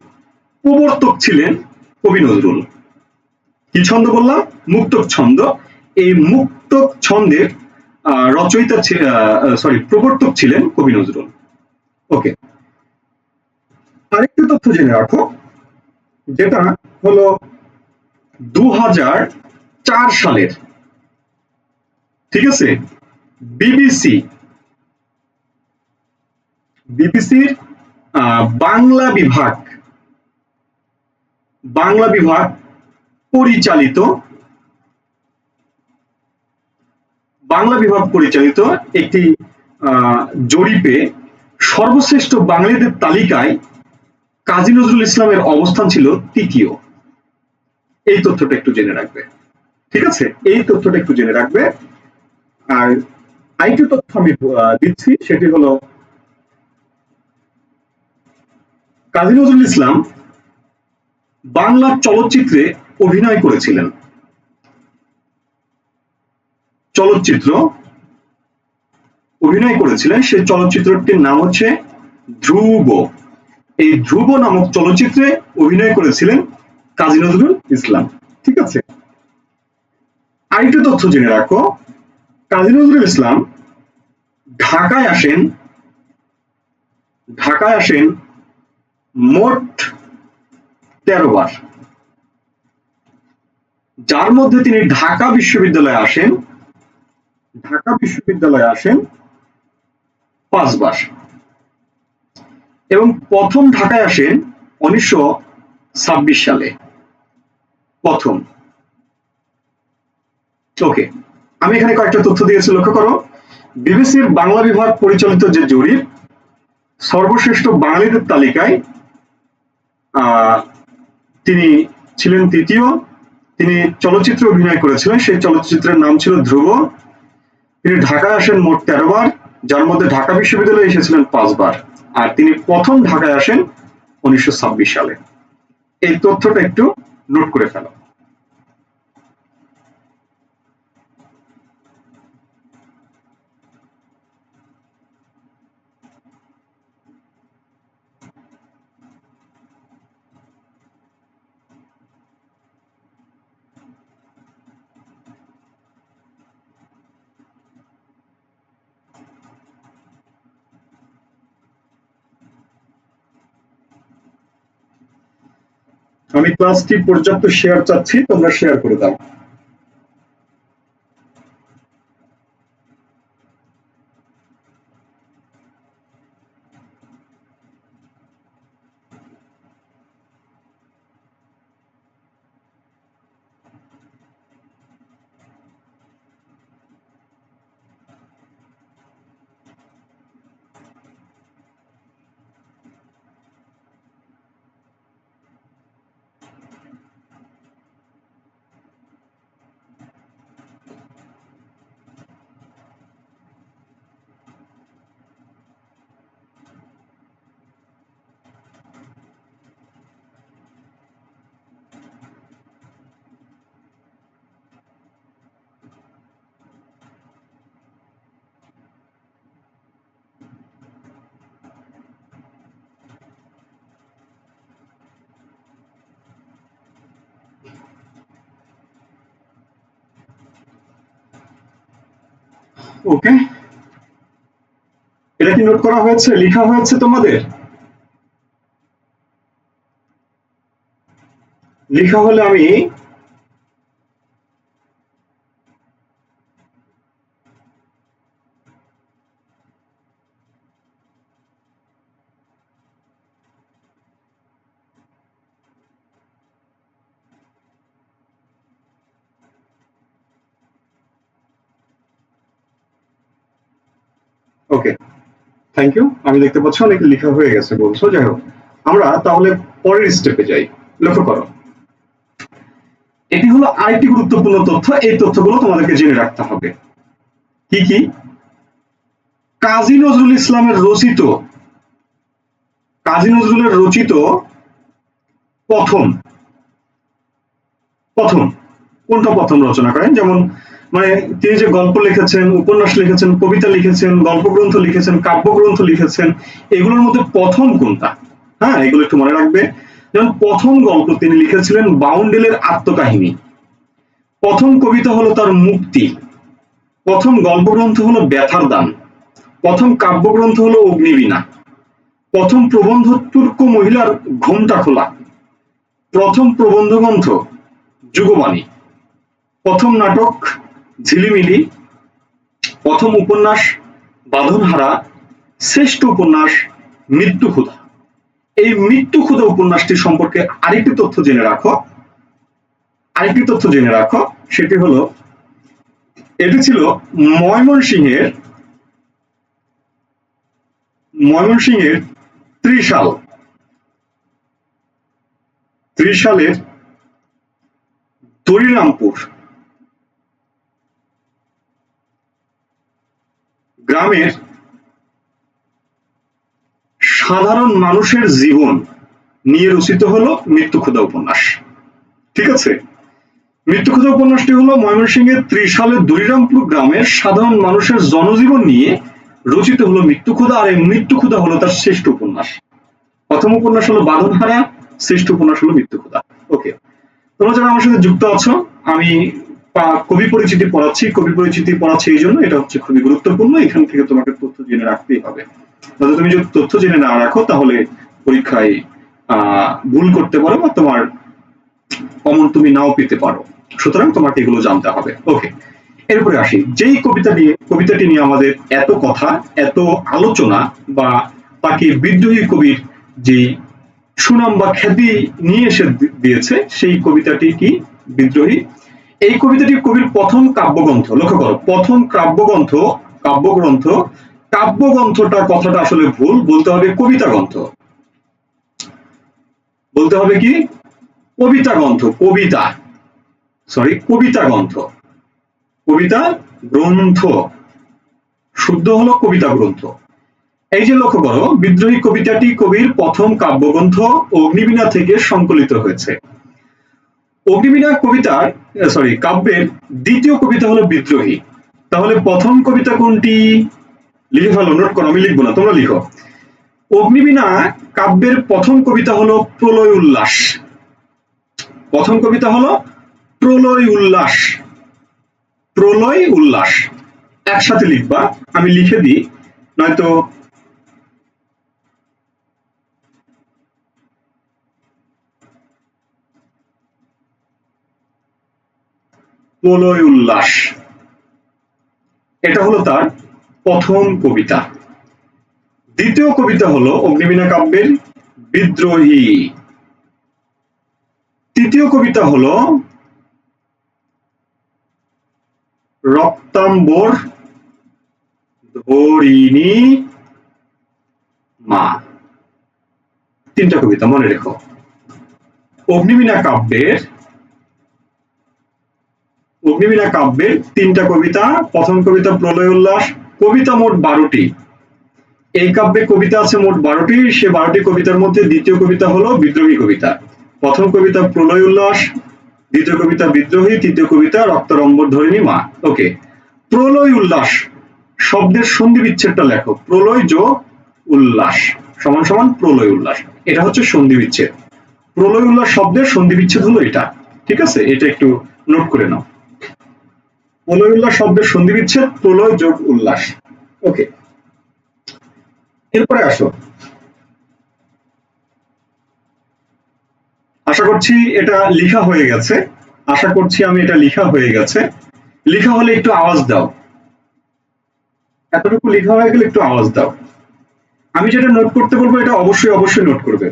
প্রবর্তক ছিলেন কবি নজরুল। কি ছন্দ বললাম? মুক্তক ছন্দ। এই মুক্তক ছন্দের রচয়িতা প্রবর্তক ছিলেন কবি নজরুল। ওকে, আরেকটি তথ্য জেনে রাখো, যেটা হলো 2004 সালের, ঠিক আছে, বিবিসির বাংলা বিভাগ পরিচালিত একটি জরিপে সর্বশ্রেষ্ঠ বাঙালিদের তালিকায় কাজী নজরুল ইসলামের অবস্থান ছিল তৃতীয়। এই তথ্যটা একটু জেনে রাখবে, ঠিক আছে, এই তথ্যটা একটু জেনে রাখবে। আর আরেকটি তথ্য আমি দিচ্ছি, সেটি হলো কাজী নজরুল ইসলাম বাংলা চলচ্চিত্রে অভিনয় করেছিলেন। সেই চলচ্চিত্রটির নাম হচ্ছে ধ্রুব। এই ধ্রুব নামক চলচ্চিত্রে অভিনয় করেছিলেন কাজী নজরুল ইসলাম, ঠিক আছে। আরেকটা তথ্য জেনে রাখো, কাজী নজরুল ইসলাম ঢাকায় আসেন মোট 13 বার, যার মধ্যে তিনি ঢাকা বিশ্ববিদ্যালয়ে আসেন 5 বার, এবং প্রথম ঢাকায় আসেন 1926 সালে, প্রথম। ওকে, আমি এখানে কয়েকটা তথ্য দিয়েছি, লক্ষ্য করো। বিবিসির বাংলা বিভাগ পরিচালিত যে জরিপ, সর্বশ্রেষ্ঠ বাঙালিদের তালিকায় তিনি ছিলেন তৃতীয়। তিনি চলচ্চিত্রে অভিনয় করেছিলেন, সেই চলচ্চিত্রের নাম ছিল ধ্রুব। তিনি ঢাকায় আসেন মোট 13 বার, যার মধ্যে ঢাকা বিশ্ববিদ্যালয়ে এসেছিলেন 5 বার। আর তিনি প্রথম ঢাকায় আসেন 1926 সালে। এই তথ্যটা একটু নোট করে ফেলো। আমি ক্লাসটি পর্যাপ্ত শেয়ার চাচ্ছি, তোমরা শেয়ার করে দাও। ওকে, এটা কি নোট করা হয়েছে, লেখা হয়েছে তোমাদের? লেখা হলে আমি ওকে, থ্যাংক ইউ। আমি দেখতে পাচ্ছি অনেক লেখা হয়ে গেছে বলছো। যাই হোক, আমরা তাহলে পরের স্টেপে যাই। লক্ষ্য করো, এটি হলো আরেকটি গুরুত্বপূর্ণ তথ্য। এই তথ্যগুলো তোমাদেরকে জেনে রাখতে হবে। কি কি? কাজী নজরুল ইসলামের রচিত, কাজী নজরুলের রচিত প্রথম প্রথম কোনটা প্রথম রচনা করেন? যেমন মানে তিনি যে গল্প লিখেছেন, উপন্যাস লিখেছেন, কবিতা লিখেছেন, গল্পগ্রন্থ লিখেছেন, কাব্যগ্রন্থ লিখেছেন, এগুলোর মধ্যে প্রথম কোনটা? হ্যাঁ, এগুলো একটু মনে রাখবে। যেমন প্রথম গল্প তিনি লিখেছিলেন বাউন্ডেলের আত্মকাহিনী, প্রথম কবিতা হলো তার মুক্তি, প্রথম গল্পগ্রন্থ হলো ব্যথার দান, প্রথম কাব্যগ্রন্থ হলো অগ্নিবীণা, প্রথম প্রবন্ধ তুর্ক মহিলার ঘোমটা খোলা, প্রথম প্রবন্ধ গ্রন্থ যুগবাণী, প্রথম নাটক ঝিলিমিলি, প্রথম উপন্যাস বাঁধনহারা, শ্রেষ্ঠ উপন্যাস মৃত্যু ক্ষুধা। এই মৃত্যু ক্ষুধা উপন্যাসটি সম্পর্কে আরেকটি তথ্য জেনে রাখো, আরেকটি তথ্য জেনে রাখো, সেটি হলো এটি ছিল ময়মনসিংহের ত্রিশালের দরিরামপুর গ্রামের সাধারণ মানুষের জীবন নিয়ে রচিত হলো মৃত্যুক্ষুধা উপন্যাস। ঠিক আছে, মৃত্যুক্ষুধা উপন্যাসটি হলো ময়মনসিংহের ত্রিশালের দরিরামপুর গ্রামের সাধারণ মানুষের জনজীবন নিয়ে রচিত হলো মৃত্যুক্ষুধা। আর এই মৃত্যুক্ষুধা হলো তার শ্রেষ্ঠ উপন্যাস। প্রথম উপন্যাস হলো বাঁধনহারা, শ্রেষ্ঠ উপন্যাস হলো মৃত্যুক্ষুধা। ওকে, তোমরা যারা আমার সাথে যুক্ত আছো, আমি কবি পরিচিতি পড়াচ্ছি। কবি পরিচিতি পড়াচ্ছি এই জন্য, এটা হচ্ছে খুবই গুরুত্বপূর্ণ। এখান থেকে তোমাকে তথ্য জেনে রাখতেই হবে। তাহলে তুমি যদি তথ্য জেনে না রাখো, তাহলে পরীক্ষায় ভুল করতে পারো বা তোমার কমন তুমি নাও পেতে পারো। সুতরাং তোমাকে এগুলো জানতে হবে। ওকে, এরপরে আসি, যেই কবিতাটি নিয়ে আমাদের এত কথা, এত আলোচনা, বা তাকে বিদ্রোহী কবির যে সুনাম বা খ্যাতি নিয়ে এসে দিয়েছে, সেই কবিতাটি কি? বিদ্রোহী। এই কবিতাটি কবির প্রথম কাব্যগ্রন্থ। লক্ষ্য করো, প্রথম কাব্যগ্রন্থ কাব্যগ্রন্থটা কথাটা আসলে ভুল, বলতে হবে কবিতা গ্রন্থ, বলতে হবে কি কবিতা গ্রন্থ, কবিতা, সরি কবিতা গ্রন্থ, কবিতা গ্রন্থ, শুদ্ধ হলো কবিতা গ্রন্থ। এই যে লক্ষ্য করো, বিদ্রোহী কবিতাটি কবির প্রথম কাব্যগ্রন্থ অগ্নিবীণা থেকে সংকলিত হয়েছে। অগ্নিবীণা কবিতার কাব্যের দ্বিতীয় কবিতা হলো বিদ্রোহী। তাহলে প্রথম কবিতা কোনটি? লিখে ফেলো, নোট করো, আমি লিখবো না, তোমরা লিখো। অগ্নিবীণা কাব্যের প্রথম কবিতা হলো প্রলয় উল্লাস। প্রথম কবিতা হলো প্রলয় উল্লাস, প্রলয় উল্লাস। একসাথে লিখবা, আমি লিখে দিই, নয়তো প্রলয় উল্লাস, এটা হলো তার প্রথম কবিতা। দ্বিতীয় কবিতা হলো অগ্নিবীণা কাব্যের বিদ্রোহী। তৃতীয় কবিতা হলো রক্তাম্বর ধরিণী মা। তিনটা কবিতা মনে রেখো। অগ্নিবীণা কাব্যের তিনটা কবিতা। প্রথম কবিতা প্রলয় উল্লাস, কবিতা মোট 12টি। এই কাব্যে কবিতা আছে মোট 12টি, সে 12টি কবিতার মধ্যে দ্বিতীয় কবিতা হলো বিদ্রোহী কবিতা। প্রথম কবিতা প্রলয় উল্লাস, দ্বিতীয় কবিতা বিদ্রোহী, তৃতীয় কবিতা রক্তাম্বর ধরিণী মা। ওকে, প্রলয় উল্লাস শব্দের সন্ধি বিচ্ছেদটা লেখো। প্রলয় যোগ উল্লাস সমান সমান প্রলয় উল্লাস, এটা হচ্ছে সন্ধি বিচ্ছেদ। প্রলয় উল্লাস শব্দের সন্ধি বিচ্ছেদ হলো এটা, ঠিক আছে? এটা একটু নোট করে নাও। প্রলয় উল্লাস শব্দের সন্ধি বিচ্ছেদ প্রলয় যোগ উল্লাস। ওকে, এরপরে আসো, আশা করছি এটা লিখা হয়ে গেছে, আশা করছি আমি এটা লিখা হয়ে গেছে। লিখা হলে একটু আওয়াজ দাও, এতটুকু লেখা হয়ে গেলে একটু আওয়াজ দাও। আমি যেটা নোট করতে বলবো এটা অবশ্যই অবশ্যই নোট করবে।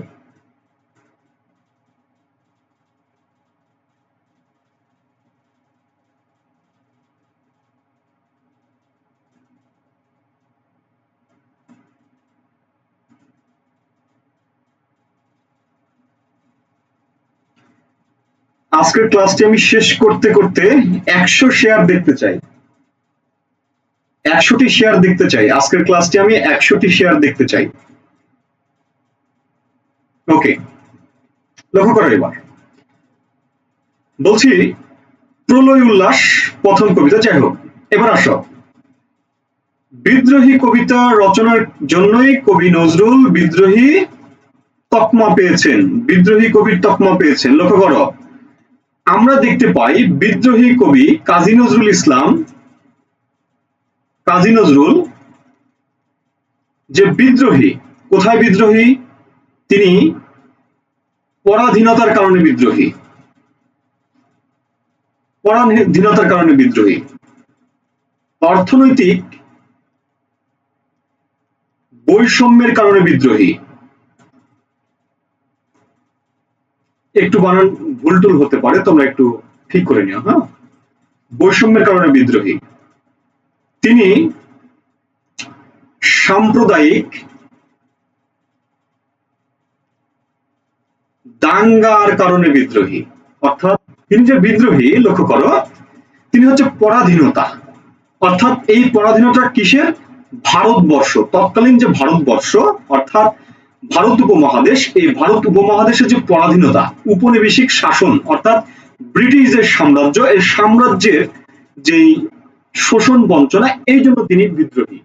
আজকের ক্লাসটি আমি শেষ করতে করতে 100 শেয়ার দেখতে চাই, 100টি শেয়ার দেখতে চাই। আজকের ক্লাসটি আমি 100টি শেয়ার দেখতে চাই। ওকে, লক্ষ্য করো, এবার বলছি প্রলয় উল্লাস প্রথম কবিতা। যাই হোক, এবার আসো, বিদ্রোহী কবিতা রচনার জন্যই কবি নজরুল বিদ্রোহী তকমা পেয়েছেন, বিদ্রোহী কবির তকমা পেয়েছেন। লক্ষ্য করো, আমরা দেখতে পাই বিদ্রোহী কবি কাজী নজরুল ইসলাম, কাজী নজরুল যে বিদ্রোহী, কোথায় বিদ্রোহী? তিনি পরাধীনতার কারণে বিদ্রোহী, পরাধীনতার কারণে বিদ্রোহী, অর্থনৈতিক বৈষম্যের কারণে বিদ্রোহী। একটু বানান ভুল টুল হতে পারে, তোমরা একটু ঠিক করে নিও। হ্যাঁ, বৈষম্যের কারণে বিদ্রোহী। তিনি সাম্প্রদায়িক দাঙ্গার কারণে বিদ্রোহী। অর্থাৎ তিনি যে বিদ্রোহী, লক্ষ্য করো, তিনি হচ্ছে পরাধীনতা। অর্থাৎ এই পরাধীনতা কিসের? ভারতবর্ষ, তৎকালীন যে ভারতবর্ষ অর্থাৎ ভারত উপমহাদেশ, এই ভারত উপমহাদেশের যে পরাধীনতা, উপনিবেশিক শাসন অর্থাৎ ব্রিটিশ যে সাম্রাজ্য, এই সাম্রাজ্যের যেই শোষণ বঞ্চনা, এই জন্য তিনি বিদ্রোহী।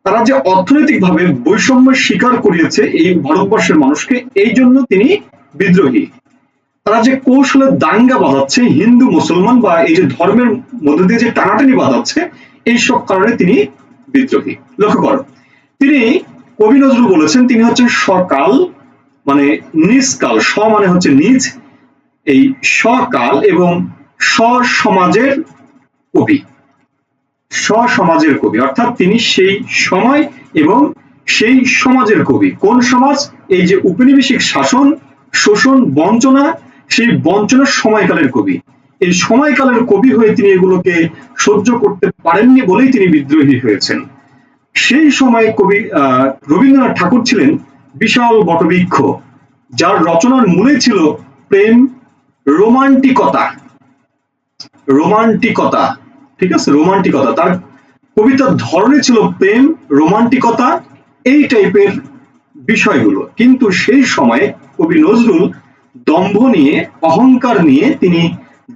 তারা যে অর্থনৈতিকভাবে বৈষম্যের শিকার করিয়েছে এই ভারতবর্ষের মানুষকে, এই জন্য তিনি বিদ্রোহী। তারা যে কৌশলে দাঙ্গা বাঁধাচ্ছে হিন্দু মুসলমান বা এই যে ধর্মের মধ্যে দিয়ে যে টানাটানি বাঁধাচ্ছে, এইসব কারণে তিনি বিদ্রোহী। লক্ষ্য করো, তিনি কবি নজরুল বলেছেন তিনি হচ্ছেন সকাল মানে নিজকাল, স মানে হচ্ছে নিজ, এই সকাল এবং সমাজের কবি, সমাজের কবি। অর্থাৎ তিনি সেই সময় এবং সেই সমাজের কবি। কোন সমাজ? এই যে উপনিবেশিক শাসন, শোষণ, বঞ্চনা, সেই বঞ্চনার সময়কালের কবি। এই সময়কালের কবি হয়ে তিনি এগুলোকে সহ্য করতে পারেননি বলেই তিনি বিদ্রোহী হয়েছেন। সেই সময় কবি রবীন্দ্রনাথ ঠাকুর ছিলেন বিশাল বটবৃক্ষ, যার রচনার মূলে ছিল প্রেম, রোমান্টিকতা। রোমান্টিকতা, ঠিক আছে, রোমান্টিকতা। তার কবিতার ধরনে ছিল প্রেম, রোমান্টিকতা, এই টাইপের বিষয়গুলো। কিন্তু সেই সময় কবি নজরুল দম্ভ নিয়ে, অহংকার নিয়ে তিনি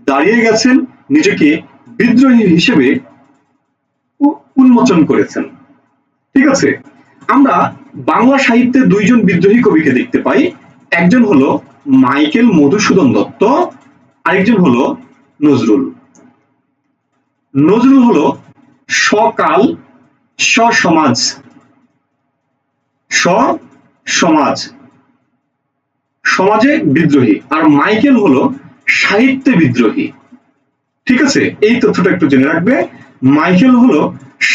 দাঁড়িয়ে গেছেন, নিজেকে বিদ্রোহী হিসেবে উন্মোচন করেছেন। ঠিক আছে, আমরা বাংলা সাহিত্যে দুইজন বিদ্রোহী কবিকে দেখতে পাই। একজন হলো মাইকেল মধুসূদন দত্ত, আরেকজন হলো নজরুল। নজরুল হলো সকাল, সমাজ, সমাজ, সমাজে বিদ্রোহী, আর মাইকেল হলো সাহিত্যে বিদ্রোহী। ঠিক আছে, এই তথ্যটা একটু জেনে রাখবে। মাইকেল হলো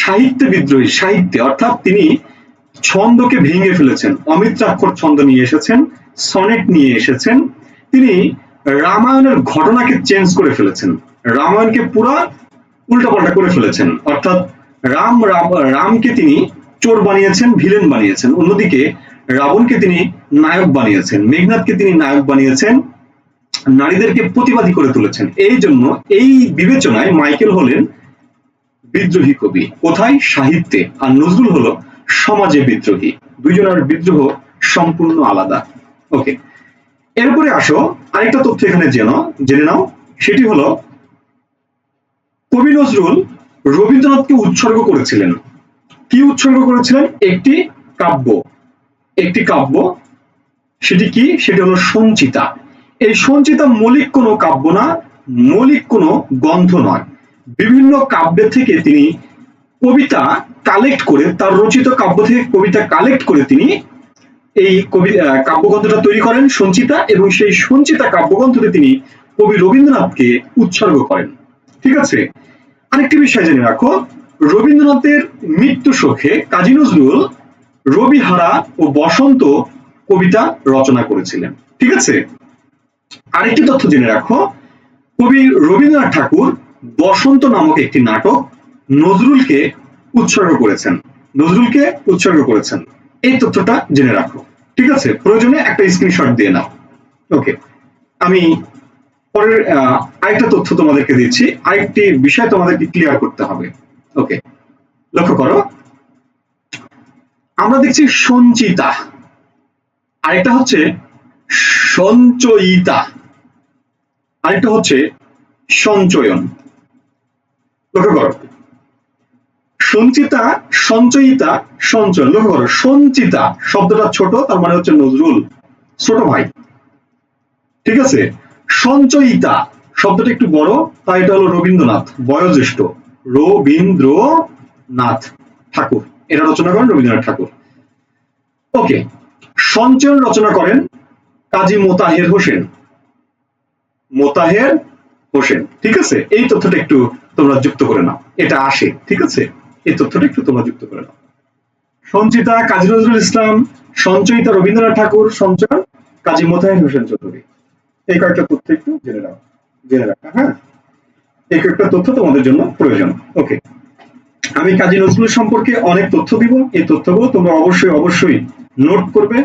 সাহিত্যে বিদ্রোহী, সাহিত্যে, অর্থাৎ তিনি ছন্দকে ভেঙে ফেলেছেন, অমিত্রাক্ষর ছন্দ নিয়ে এসেছেন, সনেট নিয়ে এসেছেন। তিনি রামায়ণের ঘটনাকে চেঞ্জ করে ফেলেছেন, রামায়ণকে পুরা উল্টাপাল্টা করে ফেলেছেন। অর্থাৎ রামকে তিনি চোর বানিয়েছেন, ভিলেন বানিয়েছেন। অন্যদিকে রাবণকে তিনি নায়ক বানিয়েছেন, মেঘনাথকে তিনি নায়ক বানিয়েছেন, নারীদেরকে প্রতিবাদী করে তুলেছেন। এই জন্য এই বিবেচনায় মাইকেল হলেন বিদ্রোহী কবি। কোথায়? সাহিত্যে। আর নজরুল হলো সমাজে বিদ্রোহী। দুইজনের বিদ্রোহ সম্পূর্ণ আলাদা। ওকে, এরপরে আসো আরেকটা তথ্য এখানে জেনে নাও। সেটি হলো কবি নজরুল রবীন্দ্রনাথকে উৎসর্গ করেছিলেন। কি উৎসর্গ করেছিলেন? একটি কাব্য। একটি কাব্য, সেটি কি? সেটি হলো সঞ্চিতা। এই সঞ্চিতা মৌলিক কোনো কাব্য না, মৌলিক কোনো গ্রন্থ নয়। বিভিন্ন কাব্য থেকে তিনি কবিতা কালেক্ট করে, তার রচিত কাব্য থেকে কবিতা কালেক্ট করে তিনি এই কাব্যগ্রন্থটা তৈরি করেন, সঞ্চিতা, এবং সেই সঞ্চিতা কাব্যগ্রন্থকে তিনি কবি রবীন্দ্রনাথকে উৎসর্গ করেন। ঠিক আছে, আরেকটি বিষয় জেনে রাখো, রবীন্দ্রনাথের মৃত্যু শোকে কাজী নজরুল রবিহারা ও বসন্ত কবিতা রচনা করেছিলেন। ঠিক আছে, আরেকটি তথ্য জেনে রাখো, কবি রবীন্দ্রনাথ ঠাকুর বসন্ত নামক একটি নাটক নজরুলকে উৎসর্গ করেছেন, নজরুলকে উৎসর্গ করেছেন। এই তথ্যটা জেনে রাখো। ঠিক আছে, প্রয়োজনে একটা স্ক্রিনশট দিয়ে নাও। ওকে, আমি পরের আরেকটা তথ্য তোমাদেরকে দিচ্ছি, আরেকটি বিষয় তোমাদেরকে ক্লিয়ার করতে হবে। ওকে, লক্ষ্য করো, আমরা দেখছি সঞ্চিতা, আরেকটা হচ্ছে সঞ্চয়িতা, আরেকটা হচ্ছে সঞ্চয়ন। লক্ষ্য করো, সঞ্চিতা, সঞ্চয়িতা, সঞ্চয়ন। লক্ষ্য করো, সঞ্চিতা শব্দটা ছোট, তার মানে হচ্ছে নজরুল, ছোট ভাই। ঠিক আছে, সঞ্চয়িতা শব্দটা একটু বড়, তাই এটা হলো রবীন্দ্রনাথ, বয়োজ্যেষ্ঠ, রবীন্দ্রনাথ ঠাকুর, এটা রচনা করেন রবীন্দ্রনাথ ঠাকুর। ওকে, সঞ্চয়ন রচনা করেন কাজী মোতাহের হোসেন, মোতাহের হোসেন। ঠিক আছে, এই তথ্যটা একটু তোমরা যুক্ত করে নাও, এটা আসে। ঠিক আছে, এই তথ্যটা একটু তোমরা যুক্ত করে নাও। সঞ্চিতা কাজী নজরুল ইসলাম, সঞ্চয়িতা রবীন্দ্রনাথ ঠাকুর, সঞ্চয়ন কাজী মোতাহের হোসেন চৌধুরী। এই কয়েকটা তথ্য একটু জেনে রাখা। হ্যাঁ, এই কয়েকটা তথ্য তোমাদের জন্য প্রয়োজন। ওকে, আমি কাজী নজরুল সম্পর্কে অনেক তথ্য দিব, এই তথ্যগুলো তোমরা অবশ্যই নোট করবে,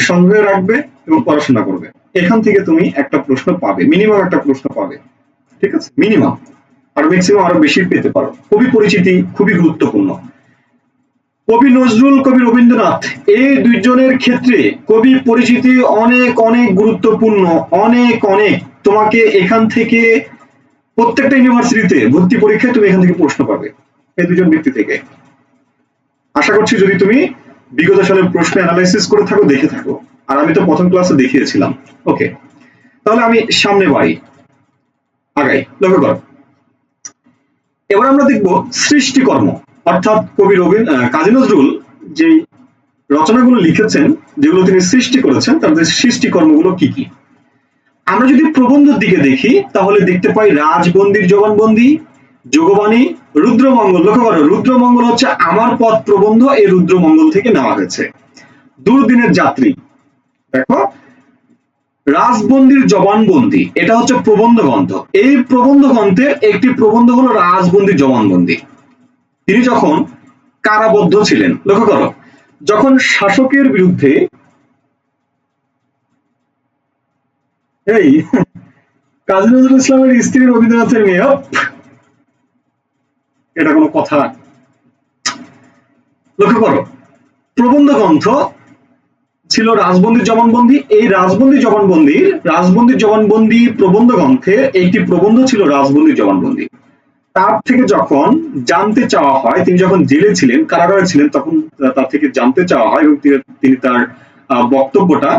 সংগ্রহে রাখবে এবং পড়াশোনা করবে। এখান থেকে তুমি একটা প্রশ্ন পাবে, মিনিমাম একটা প্রশ্ন পাবে। ঠিক আছে, মিনিমাম, আর ম্যাক্সিমাম আরো বেশি পেতে পারো। কবি পরিচিতি খুবই গুরুত্বপূর্ণ। কবি নজরুল, কবি রবীন্দ্রনাথ, এই দুইজনের ক্ষেত্রে কবি পরিচিতি অনেক অনেক গুরুত্বপূর্ণ, অনেক অনেক। তোমাকে এখান থেকে প্রত্যেকটা ইউনিভার্সিটিতে ভর্তি পরীক্ষায় তুমি এখান থেকে প্রশ্ন পাবে এই দুজন ব্যক্তি থেকে। আশা করছি যদি তুমি বিগত সালের প্রশ্ন অ্যানালাইসিস করে থাকো, দেখে থাকো, আর আমি তো প্রথম ক্লাসে দেখিয়েছিলাম। ওকে, তাহলে আমি সামনে আগাই। লক্ষ্য করো, এবার আমরা দেখব সৃষ্টিকর্ম, অর্থাৎ কবি কাজী নজরুল যে রচনাগুলো লিখেছেন, যেগুলো তিনি সৃষ্টি করেছেন, তাদের সৃষ্টিকর্মগুলো কি কি। আমরা যদি প্রবন্ধের দিকে দেখি তাহলে দেখতে পাই রাজবন্দির জবানবন্দি, যোগবাণী, রুদ্রমঙ্গল। লক্ষ্য করো, রুদ্রমঙ্গল হচ্ছে আমার পথ প্রবন্ধ, এই রুদ্রমঙ্গল থেকে নেওয়া হয়েছে। দুর্দিনের যাত্রী, দেখো, রাজবন্দির জবানবন্দি, এটা হচ্ছে প্রবন্ধ গ্রন্থ। এই প্রবন্ধ গ্রন্থের একটি প্রবন্ধ হলো রাজবন্দির জবানবন্দি। তিনি যখন কারাবদ্ধ ছিলেন। লক্ষ্য করো, যখন শাসকের বিরুদ্ধে এই কাজী নজরুল ইসলামের স্ত্রী রবীন্দ্রনাথের মেয়ে, এটা কোনো কথা? লক্ষ্য করো, প্রবন্ধ গ্রন্থ ছিল রাজবন্দির জবানবন্দি। এই রাজবন্দির জবানবন্দি প্রবন্ধ গ্রন্থে একটি প্রবন্ধ ছিল রাজবন্দির জবানবন্দি। তার থেকে যখন জানতে চাওয়া হয়, তিনি যখন জেলে ছিলেন, কারাগারে ছিলেন, তখন তার থেকে জানতে চাওয়া হয় এবং তিনি তার বক্তব্যটা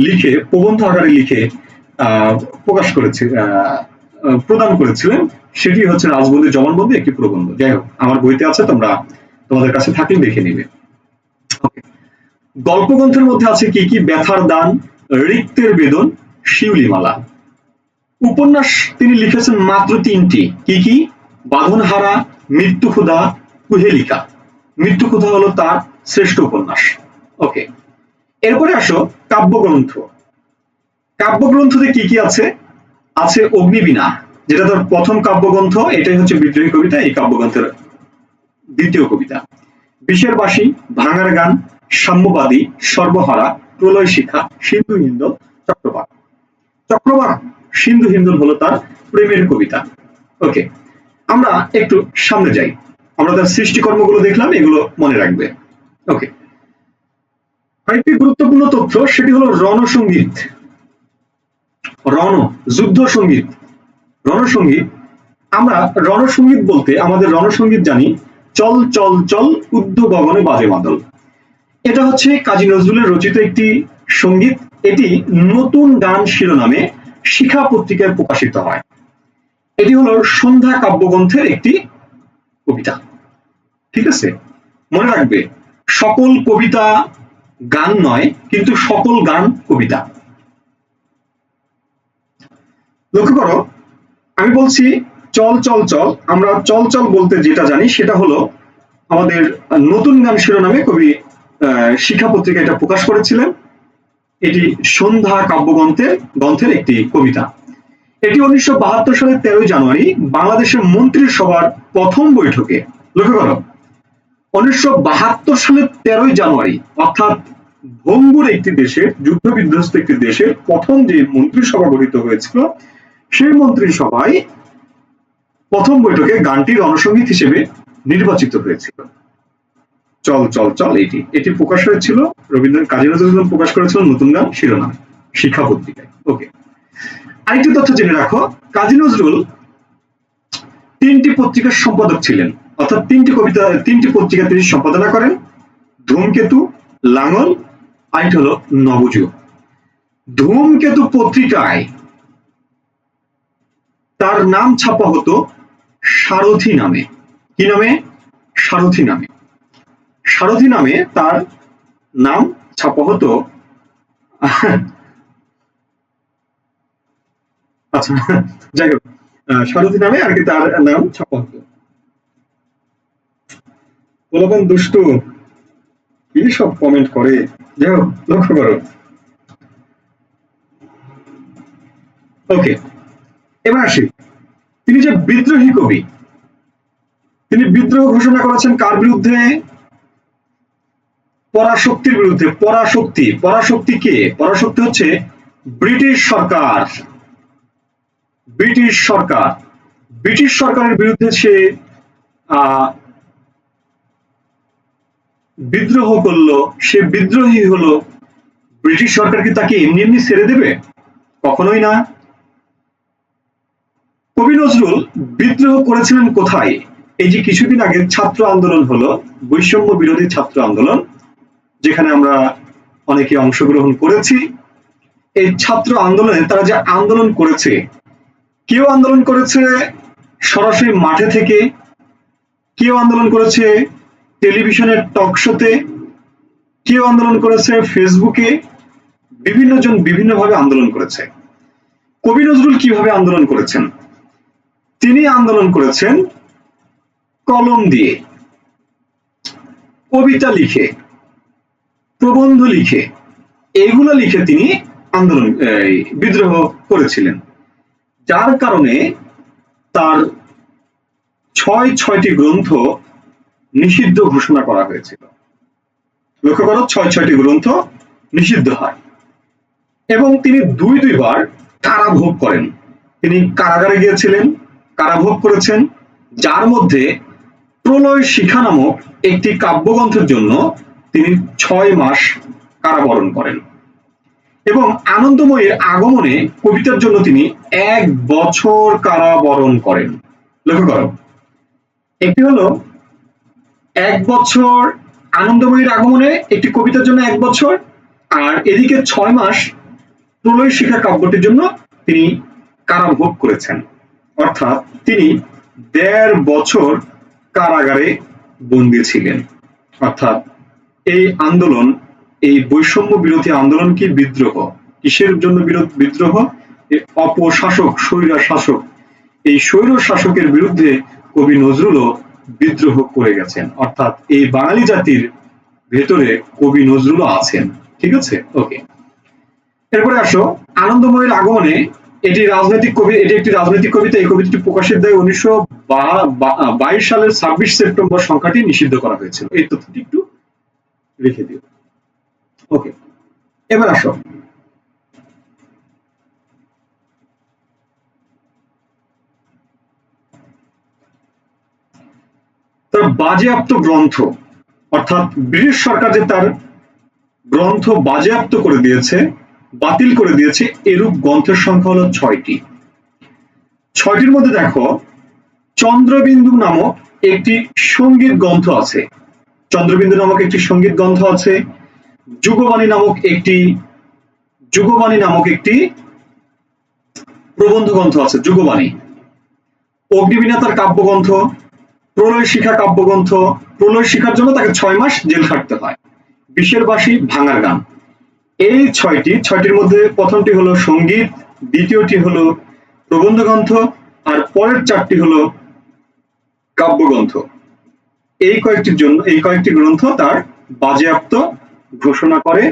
লিখে, প্রবন্ধ আকারে লিখে প্রকাশ করেছে, প্রদান করেছিলেন। সেটি হচ্ছে রাজবন্দির জবানবন্দি, একটি প্রবন্ধ। যাই হোক, আমার বইতে আছে, তোমরা তোমাদের কাছে থাকলে দেখে নিবে। গল্পগ্রন্থের মধ্যে আছে কি কি? ব্যথার দান, রিক্তের বেদন, শিউলিমালা। উপন্যাস তিনি লিখেছেন মাত্র 3টি। কি কি? বাঁধনহারা, মৃত্যুক্ষুধা, কুহেলিকা। মৃত্যুক্ষুধা হলো তার শ্রেষ্ঠ উপন্যাস। ওকে, এরপরে আসো কাব্যগ্রন্থ। কাব্যগ্রন্থতে কি কি আছে? আছে অগ্নিবীণা, যেটা তার প্রথম কাব্যগ্রন্থ। এটাই হচ্ছে বিদ্রোহী কবিতা, এই কাব্যগ্রন্থের দ্বিতীয় কবিতা। বিষের বাসী, ভাঙার গান, সাম্যবাদী, সর্বহারা, প্রলয় শিখা, সিন্ধু হিন্দল, চক্রবাক। চক্রবাক, সিন্ধু হিন্দল হলো তার প্রেমের কবিতা। ওকে, আমরা একটু সামনে যাই, আমরা তার সৃষ্টিকর্মগুলো দেখলাম, এগুলো মনে রাখবে। ওকে, আরেকটি গুরুত্বপূর্ণ তথ্য, সেটি হলো রণসঙ্গীত। যুদ্ধ সঙ্গীত, রণসঙ্গীত। আমরা রণসঙ্গীত বলতে আমাদের রণসঙ্গীত জানি, চল চল চল উদ্ধ গগনে বাজে মাদল। এটা হচ্ছে কাজী নজরুলের রচিত একটি সঙ্গীত। এটি নতুন গান শিরোনামে শিখা পত্রিকায় প্রকাশিত হয়। এটি হলো সন্ধ্যা কাব্যগ্রন্থের একটি কবিতা। ঠিক আছে, মনে রাখবে, সকল কবিতা গান নয়, কিন্তু সকল গান কবিতা। লক্ষ্য করো, আমি বলছি চল চল চল, আমরা চল চল বলতে যেটা জানি সেটা হলো আমাদের নতুন গান শিরোনামে কবি শিক্ষা পত্রিকা এটা প্রকাশ করেছিলেন। এটি সন্ধ্যা কাব্যগ্রন্থের একটি কবিতা। এটি 1972 সালের 13 জানুয়ারি বাংলাদেশের মন্ত্রিসভার প্রথম বৈঠকে, লক্ষ্য করো, 1972 সালের 13 জানুয়ারি, অর্থাৎ ভঙ্গুর একটি দেশের, যুদ্ধ বিধ্বস্ত একটি দেশের প্রথম যে মন্ত্রিসভা গঠিত হয়েছিল, সেই মন্ত্রিসভায় প্রথম বৈঠকে গানটি রণসঙ্গীত হিসেবে নির্বাচিত হয়েছিল। চল চল চল, এটি প্রকাশ হয়েছিল, কাজী নজরুল ইসলাম প্রকাশ করেছিল নতুন গান শিরোনামে শিক্ষা পত্রিকায়। ওকে, আরেকটি তথ্য জেনে রাখো, কাজী নজরুল 3টি পত্রিকার সম্পাদক ছিলেন, অর্থাৎ 3টি পত্রিকা তিনি সম্পাদনা করেন। ধূমকেতু, লাঙল, আরেকটি হলো নবযুগ। ধূমকেতু পত্রিকায় তার নাম ছাপা হতো সারথি নামে। কি নামে? সারথি নামে। সারথি নামে তার নাম ছাপা হতো। আচ্ছা, যাই হোক, সারথি নামে আর কি তার নাম ছাপা হতো। প্রলোভন দুষ্টু কি সব কমেন্ট করে, যাই হোক, লক্ষ্য করো। ওকে, এবার আসি, তিনি যে বিদ্রোহী কবি, তিনি বিদ্রোহ ঘোষণা করেছেন কার বিরুদ্ধে? পরাশক্তির বিরুদ্ধে। পরাশক্তি কে? পরাশক্তি হচ্ছে ব্রিটিশ সরকার। ব্রিটিশ সরকারের বিরুদ্ধে সে বিদ্রোহ করলো, সে বিদ্রোহী হলো। ব্রিটিশ সরকার কি তাকে এমনি এমনি ছেড়ে দেবে? কখনোই না। কবি নজরুল বিদ্রোহ করেছিলেন কোথায়? এই যে কিছুদিন আগে ছাত্র আন্দোলন হলো, বৈষম্য বিরোধী ছাত্র আন্দোলন, যেখানে আমরা অনেকে অংশগ্রহণ করেছি। এই ছাত্র আন্দোলনে তারা যে আন্দোলন করেছে, কেউ আন্দোলন করেছে সরাসরি মাঠে থেকে, কেউ আন্দোলন করেছে টেলিভিশনের টক শোতে, কেউ আন্দোলন করেছে ফেসবুকে, বিভিন্ন জন বিভিন্নভাবে আন্দোলন করেছে। কবি নজরুল কিভাবে আন্দোলন করেছেন? তিনি আন্দোলন করেছেন কলম দিয়ে, কবিতা লিখে, প্রবন্ধ লিখে, এগুলো লিখে তিনি বিদ্রোহ করেছিলেন। যার কারণে তার 6টি গ্রন্থ নিষিদ্ধ ঘোষণা করা হয়েছিল। লক্ষ্য করো, ৬টি গ্রন্থ নিষিদ্ধ হয় এবং তিনি দুইবার কারাভোগ করেন। তিনি কারাগারে গিয়েছিলেন, কারাভোগ করেছেন, যার মধ্যে প্রলয় শিখা নামক একটি কাব্যগ্রন্থের জন্য তিনি ৬ মাস কারাবরণ করেন এবং আনন্দময়ীর আগমনে কবিতার জন্য তিনি ১ বছর কারাবরণ করেন। লক্ষ্য করো, একটি হলো ১ বছর আনন্দময়ীর আগমনে একটি কবিতার জন্য ১ বছর, আর এদিকে ৬ মাস প্রলয় শিখা কাব্যটির জন্য তিনি কারাভোগ করেছেন। অর্থাৎ তিনি ১.৫ বছর কারাগারে বন্দী ছিলেন। অর্থাৎ এই আন্দোলন, এই বৈষম্য বিরোধী আন্দোলন কি বিদ্রোহ? কিসের জন্য বিদ্রোহ? অপশাসক, স্বৈর শাসক, এই স্বৈর শাসকের বিরুদ্ধে কবি নজরুলও বিদ্রোহ করে গেছেন। অর্থাৎ এই বাঙালি জাতির ভেতরে কবি নজরুলও আছেন। ঠিক আছে, ওকে। এরপরে আসো, আনন্দময়ীর আগমনে, এটি একটি রাজনৈতিক কবিতা। এই কবিতাটি প্রকাশের দায়ে ১৯২২ সালের ২৬ সেপ্টেম্বর সংখ্যাটি নিষিদ্ধ করা হয়েছিল। এই তথ্যটি একটু রেখে দিও। ওকে, এবার আসো, তার বাজেয়াপ্ত গ্রন্থ, অর্থাৎ ব্রিটিশ সরকার যে তার গ্রন্থ বাজেয়াপ্ত করে দিয়েছে, বাতিল করে দিয়েছে, এরূপ গ্রন্থের সংখ্যা হলো ৬টি। ৬টির মধ্যে দেখো, চন্দ্রবিন্দু নামক একটি সঙ্গীত গ্রন্থ আছে। চন্দ্রবিন্দু নামক একটি সঙ্গীত গ্রন্থ আছে। যুগবাণী নামক একটি প্রবন্ধ গ্রন্থ আছে, যুগবাণী। অগ্নিবীণা তার কাব্যগ্রন্থ, প্রলয় শিখা কাব্যগ্রন্থ, প্রলয় শিখার জন্য তাকে ৬ মাস জেল খাটতে হয়। বিষের বাঁশি, ভাঙার গান, এই ৬টির মধ্যে প্রথমটি হলো সঙ্গীত, দ্বিতীয়টি হলো প্রবন্ধ গ্রন্থ, আর পরের ৪টি হলো কাব্যগ্রন্থ। এই কয়েকটি গ্রন্থ তার বাজেয়াপ্ত ঘোষণা করে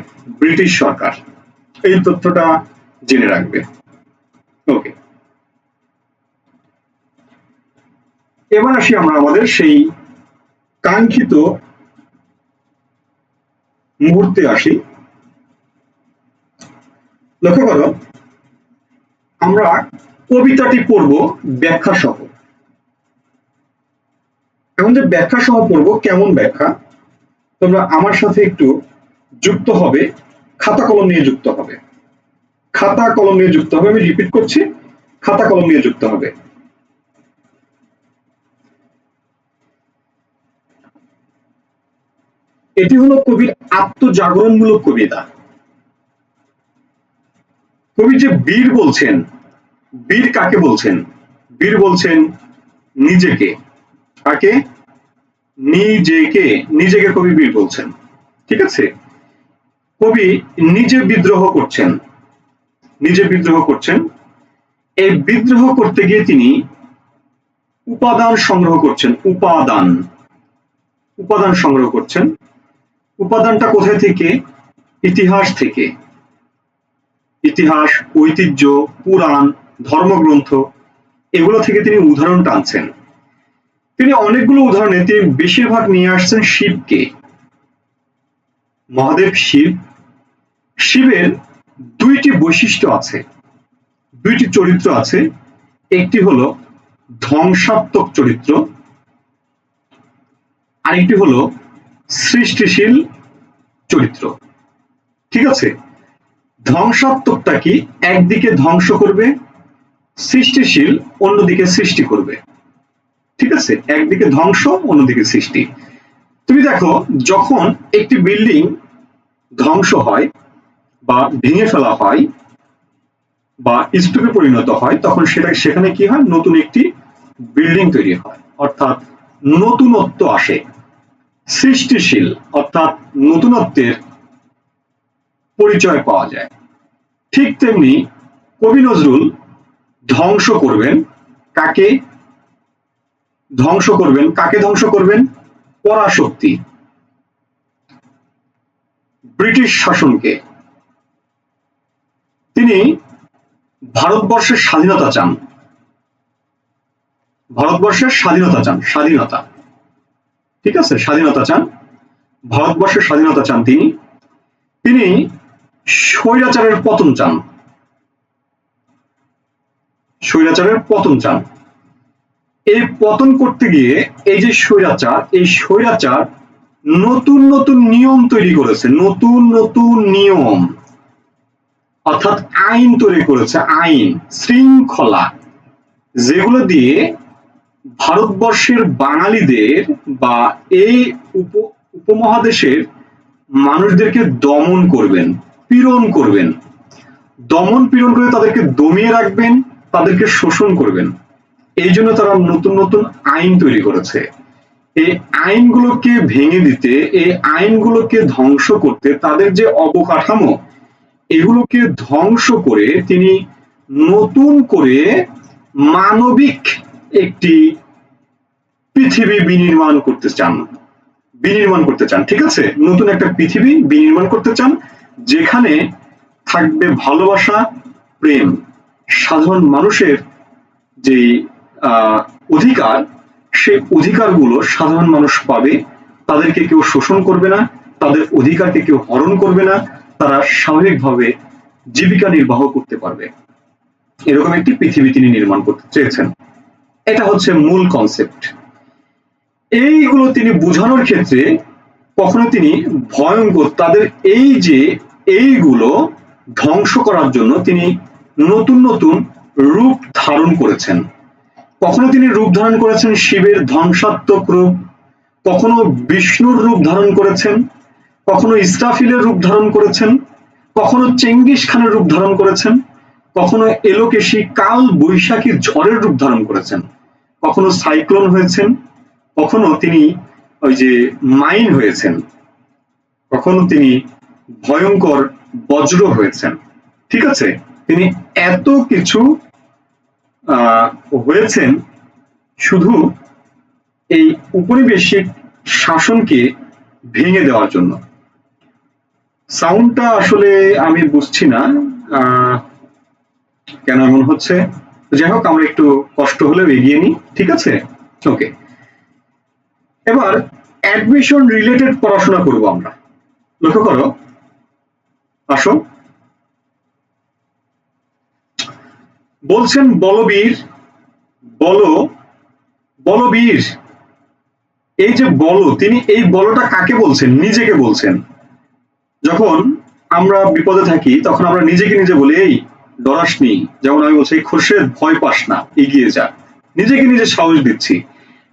ব্রিটিশ সরকার। এই তথ্যটা জেনে রাখবে। ওকে, এবার আসি আমরা আমাদের সেই কাঙ্ক্ষিত মুহূর্তে আসি। লক্ষ্য করো, আমরা কবিতাটি পড়ব ব্যাখ্যা সহ। এখন যে ব্যাখ্যা সহ পড়বো, কেমন ব্যাখ্যা, তোমরা আমার সাথে একটু যুক্ত হবে, খাতা কলম নিয়ে যুক্ত হবে। খাতা কলম নিয়ে যুক্ত হবে, আমি রিপিট করছি, খাতা কলম নিয়ে যুক্ত হবে। এটি হলো কবির আত্মজাগরণমূলক কবিতা। কবি যে বীর বলছেন, বীর কাকে বলছেন? বীর বলছেন নিজেকে। কাকে? নিজেকে কবি বীর বলছেন। ঠিক আছে, কবি নিজে বিদ্রোহ করছেন। এই বিদ্রোহ করতে গিয়ে তিনি উপাদান সংগ্রহ করছেন। উপাদান সংগ্রহ করছেন। উপাদানটা কোথায় থেকে? ইতিহাস থেকে। ইতিহাস, ঐতিহ্য, পুরাণ, ধর্মগ্রন্থ, এগুলো থেকে তিনি উদাহরণ টানছেন। তিনি অনেকগুলো উদাহরণে তিনি বেশিরভাগ নিয়ে আসছেন শিবকে। মহাদেব শিব, শিবের ২টি বৈশিষ্ট্য আছে, ২টি চরিত্র আছে। একটি হলো ধ্বংসাত্মক চরিত্র, আরেকটি হলো সৃষ্টিশীল চরিত্র। ঠিক আছে, ধ্বংসাত্মকটা কি? একদিকে ধ্বংস করবে, সৃষ্টিশীল অন্যদিকে সৃষ্টি করবে। ঠিক আছে, একদিকে ধ্বংস, অন্যদিকে সৃষ্টি। তুমি দেখো, যখন একটি বিল্ডিং ধ্বংস হয় বা ভেঙে ফেলা হয় বা স্তূপে পরিণত হয়, তখন সেখানে কি হয়? নতুন একটি বিল্ডিং তৈরি হয়, অর্থাৎ নতুনত্ব আসে। সৃষ্টিশীল অর্থাৎ নতুনত্বের পরিচয় পাওয়া যায়। ঠিক তেমনি কবি নজরুল ধ্বংস করবেন কাকে? কাকে ধ্বংস করবেন? পরাশক্তি, ব্রিটিশ শাসনকে। তিনি ভারতবর্ষের স্বাধীনতা চান। স্বাধীনতা। ঠিক আছে, স্বাধীনতা চান, ভারতবর্ষের স্বাধীনতা চান তিনি। তিনি স্বৈরাচারের পতন চান, স্বৈরাচারের পতন চান। এই পতন করতে গিয়ে এই যে স্বৈরাচার, এই স্বৈরাচার নতুন নতুন নিয়ম তৈরি করেছে, নতুন নতুন নিয়ম অর্থাৎ আইন তৈরি করেছে, আইন শৃঙ্খলা, যেগুলো দিয়ে ভারতবর্ষের বাঙালিদের বা এই উপমহাদেশের মানুষদেরকে দমন করবেন, পীড়ন করবেন, দমন পীড়ন করে তাদেরকে দমিয়ে রাখবেন, তাদেরকে শোষণ করবেন। এই জন্য তারা নতুন নতুন আইন তৈরি করেছে। এই আইনগুলোকে ভেঙে দিতে, এই আইনগুলোকে ধ্বংস করতে, তাদের যে অবকাঠামো এগুলোকে ধ্বংস করে তিনি নতুন করে মানবিক একটি পৃথিবী বিনির্মাণ করতে চান, বিনির্মাণ করতে চান। ঠিক আছে, নতুন একটা পৃথিবী বিনির্মাণ করতে চান, যেখানে থাকবে ভালোবাসা, প্রেম, সাধারণ মানুষের যে অধিকার, সেই অধিকারগুলো সাধারণ মানুষ পাবে, তাদেরকে কেউ শোষণ করবে না, তাদের অধিকারকে কেউ হরণ করবে না, তারা স্বাভাবিকভাবে জীবিকা নির্বাহ করতে পারবে। এরকম একটি পৃথিবী তিনি নির্মাণ করতে চেয়েছেন। এটা হচ্ছে মূল কনসেপ্ট। এইগুলো তিনি বোঝানোর ক্ষেত্রে কখনো তিনি ভয়ঙ্কর, তাদের এই যে এইগুলো ধ্বংস করার জন্য তিনি নতুন নতুন রূপ ধারণ করেছেন। কখনো তিনি রূপ ধারণ করেছেন শিবের ধ্বংসাত্মক রূপ, কখনো বিষ্ণুর রূপ ধারণ করেছেন, কখনো ইসরাফিলের রূপ ধারণ করেছেন, কখনো চেঙ্গিস খানের রূপ ধারণ করেছেন, কখনো এলোকেশী কাল বৈশাখী ঝড়ের রূপ ধারণ করেছেন, কখনো সাইক্লোন হয়েছেন, কখনো তিনি ওই যে মাইন হয়েছেন, কখনো তিনি ভয়ঙ্কর বজ্র হয়েছেন। ঠিক আছে, তিনি এত কিছু হয়েছেন শুধু এই উপনিবেশিক শাসনকে ভেঙে দেওয়ার জন্য। সাউন্ডটা আসলে আমি বুঝছি না কেন এমন হচ্ছে। যাই হোক, আমরা একটু কষ্ট হলেও এগিয়ে নিই। ঠিক আছে, ওকে। এবার অ্যাডমিশন রিলেটেড পড়াশোনা করব আমরা। লক্ষ্য করো, আসো। বলছেন বলবীর, বলবীর, এই যে বল, তিনি এই বলটা কাকে বলছেন? নিজেকে বলছেন। যখন আমরা বিপদে থাকি তখন আমরা নিজেকে নিজে বলি, এই ডরাসনি, যেমন আমি বলছি খোরশেদ ভয় পাস না, এগিয়ে যা, নিজেকে নিজে সাহস দিচ্ছি।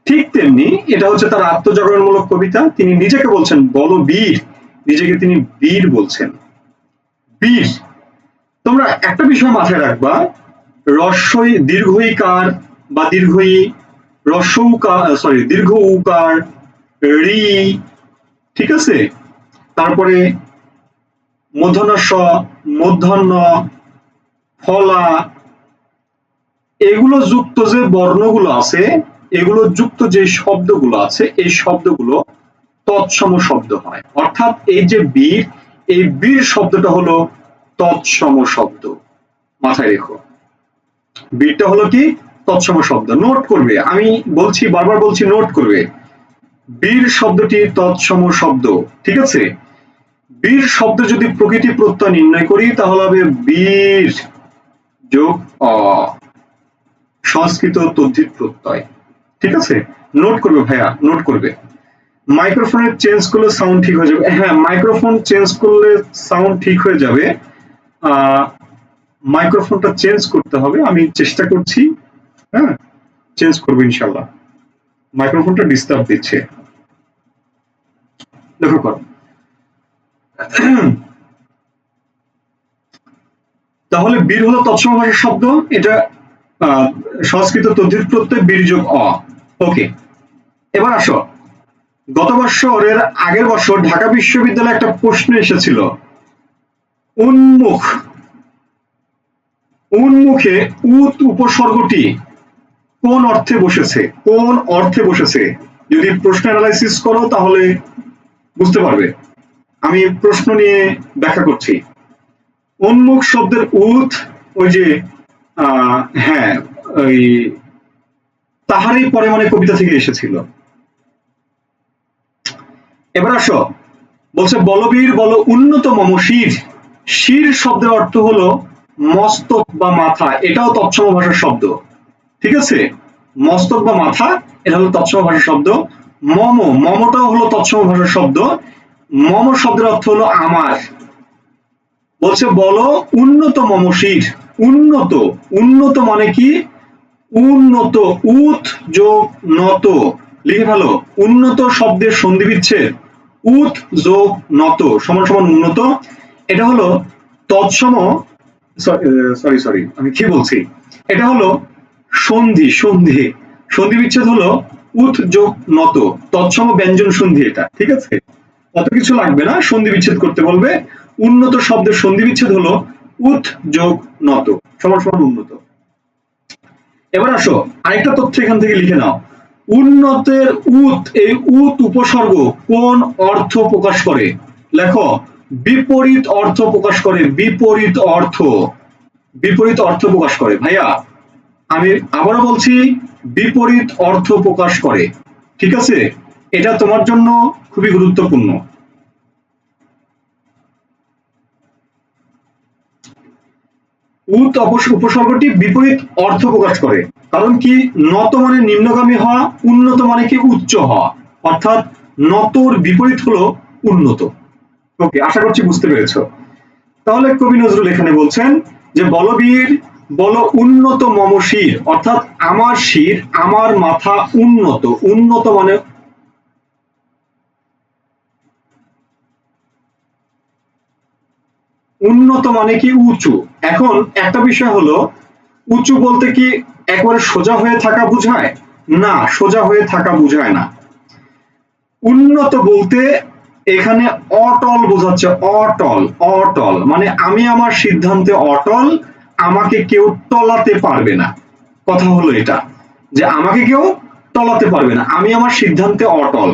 ঠিক তেমনি এটা হচ্ছে তার আত্মজাগরণমূলক কবিতা। তিনি নিজেকে বলছেন বলবীর, নিজেকে তিনি বীর বলছেন, বীর। তোমরা একটা বিষয় মাথায় রাখবা, রস্বই দীর্ঘইকার বা দীর্ঘই, রস্যৌকার, সরি দীর্ঘ উকার, রি, ঠিক আছে, তারপরে মূর্ধন্য ষ, মূর্ধন্য, ফলা, এগুলো যুক্ত যে বর্ণগুলো আছে, এগুলো যুক্ত যে শব্দগুলো আছে, এই শব্দগুলো তৎসম শব্দ হয়। অর্থাৎ এই যে বীর, এই বীর শব্দটা হলো তৎসম শব্দ। মাথায় রেখো, বীরটা হলো কি? তৎসম শব্দ। নোট করবে, আমি বলছি, বারবার বলছি, নোট করবে। বীর শব্দটি তৎসম শব্দ। ঠিক আছে, বীর শব্দ যদি প্রকৃতি প্রত্যয় নির্ণয় করি তাহলে হবে বীর যোগ অ, সংস্কৃত তদ্ধিত প্রত্যয়। ঠিক আছে, নোট করবে ভাইয়া, নোট করবে। মাইক্রোফোনের চেঞ্জ করলে সাউন্ড ঠিক হয়ে যাবে। হ্যাঁ, মাইক্রোফোন চেঞ্জ করলে সাউন্ড ঠিক হয়ে যাবে। মাইক্রোফোনটা চেঞ্জ করতে হবে, আমি চেষ্টা করছি। হ্যাঁ, চেঞ্জ করবো ইনশাল্লাহ। মাইক্রোফোনটা ডিস্টার্ব দিচ্ছে, লক্ষ্য করো। তাহলে বীর হলো তৎসম ভাষার শব্দ, এটা সংস্কৃত তদ্ধিত প্রত্যয় বীর যোগ অ। ওকে, এবার আসো, গত বছরের আগের বছর ঢাকা বিশ্ববিদ্যালয়ে একটা প্রশ্ন এসেছিল, উন্মুখ, উন্মুখে উত উপসর্গটি কোন অর্থে বসেছে, কোন অর্থে বসেছে? যদি প্রশ্ন অ্যানালাইসিস করো তাহলে বুঝতে পারবে। আমি প্রশ্ন নিয়ে ব্যাখ্যা করছি। উন্মুখ শব্দের উত, ওই যে হ্যাঁ, ওই তাহারই পরে মানে কবিতা থেকে এসেছিল। এবার আসো, বলছে বলবীর বল উন্নত মম শির। শির শব্দের অর্থ হলো মস্তক বা মাথা, এটাও তৎসম ভাষার শব্দ। ঠিক আছে, মস্তক বা মাথা এটা হলো তৎসম ভাষার শব্দ। মম, মমটাও হলো তৎসম ভাষার শব্দ। মম শব্দের অর্থ হলো আমার। বলছে বলো উন্নত মম শির। উন্নত, উন্নত মানে কি? উন্নত, উত যোগ নত, লিখে ফেলো। উন্নত শব্দের সন্ধি বিচ্ছেদ উত যোগ নত সমান সমান উন্নত। এটা হলো তৎসম, সরি সরি আমি কি বলছি, এটা হলো সন্ধি, সন্ধি, সন্ধি বিচ্ছেদ হলো উত যোগ নত, তৎসম ব্যঞ্জন সন্ধি এটা। ঠিক আছে, অত কিছু লাগবে না, সন্ধি বিচ্ছেদ করতে বলবে। উন্নত শব্দের সন্ধি বিচ্ছেদ হলো উত যোগ নত সমান সমান উন্নত। এবার আসো, আরেকটা তথ্য এখান থেকে লিখে নাও। উন্নতের উত, এই উত উপসর্গ কোন অর্থ প্রকাশ করে? লেখো, বিপরীত অর্থ প্রকাশ করে। বিপরীত অর্থ, বিপরীত অর্থ প্রকাশ করে। ভাইয়া আমি আবারও বলছি, বিপরীত অর্থ প্রকাশ করে। ঠিক আছে, এটা তোমার জন্য খুবই গুরুত্বপূর্ণ। উত উপসর্গটি বিপরীত অর্থ প্রকাশ করে। কারণ কি? নত মানে নিম্নগামী হওয়া, উন্নত মানে কি? উচ্চ হওয়া। অর্থাৎ নতর বিপরীত হলো উন্নত। ওকে, আশা করছি বুঝতে পেরেছো। তাহলে কবি নজরুল এখানে বলছেন যে বলবীর বল উন্নত মম শির, অর্থাৎ আমার শির, আমার মাথা উন্নত। উন্নত মানে উন্নত মানে কি? উঁচু। এখন একটা বিষয় হলো, উঁচু বলতে কি একবারে সোজা হয়ে থাকা বুঝায়? না, সোজা হয়ে থাকা বুঝায় না। উন্নত বলতে এখানে অটল বোঝাচ্ছে। অটল, অটল মানে আমি আমার সিদ্ধান্তে অটল, আমাকে কেউ টলাতে পারবে না। কথা হলো এটা, যে আমাকে কেউ টলাতে পারবে না, আমি আমার সিদ্ধান্তে অটল।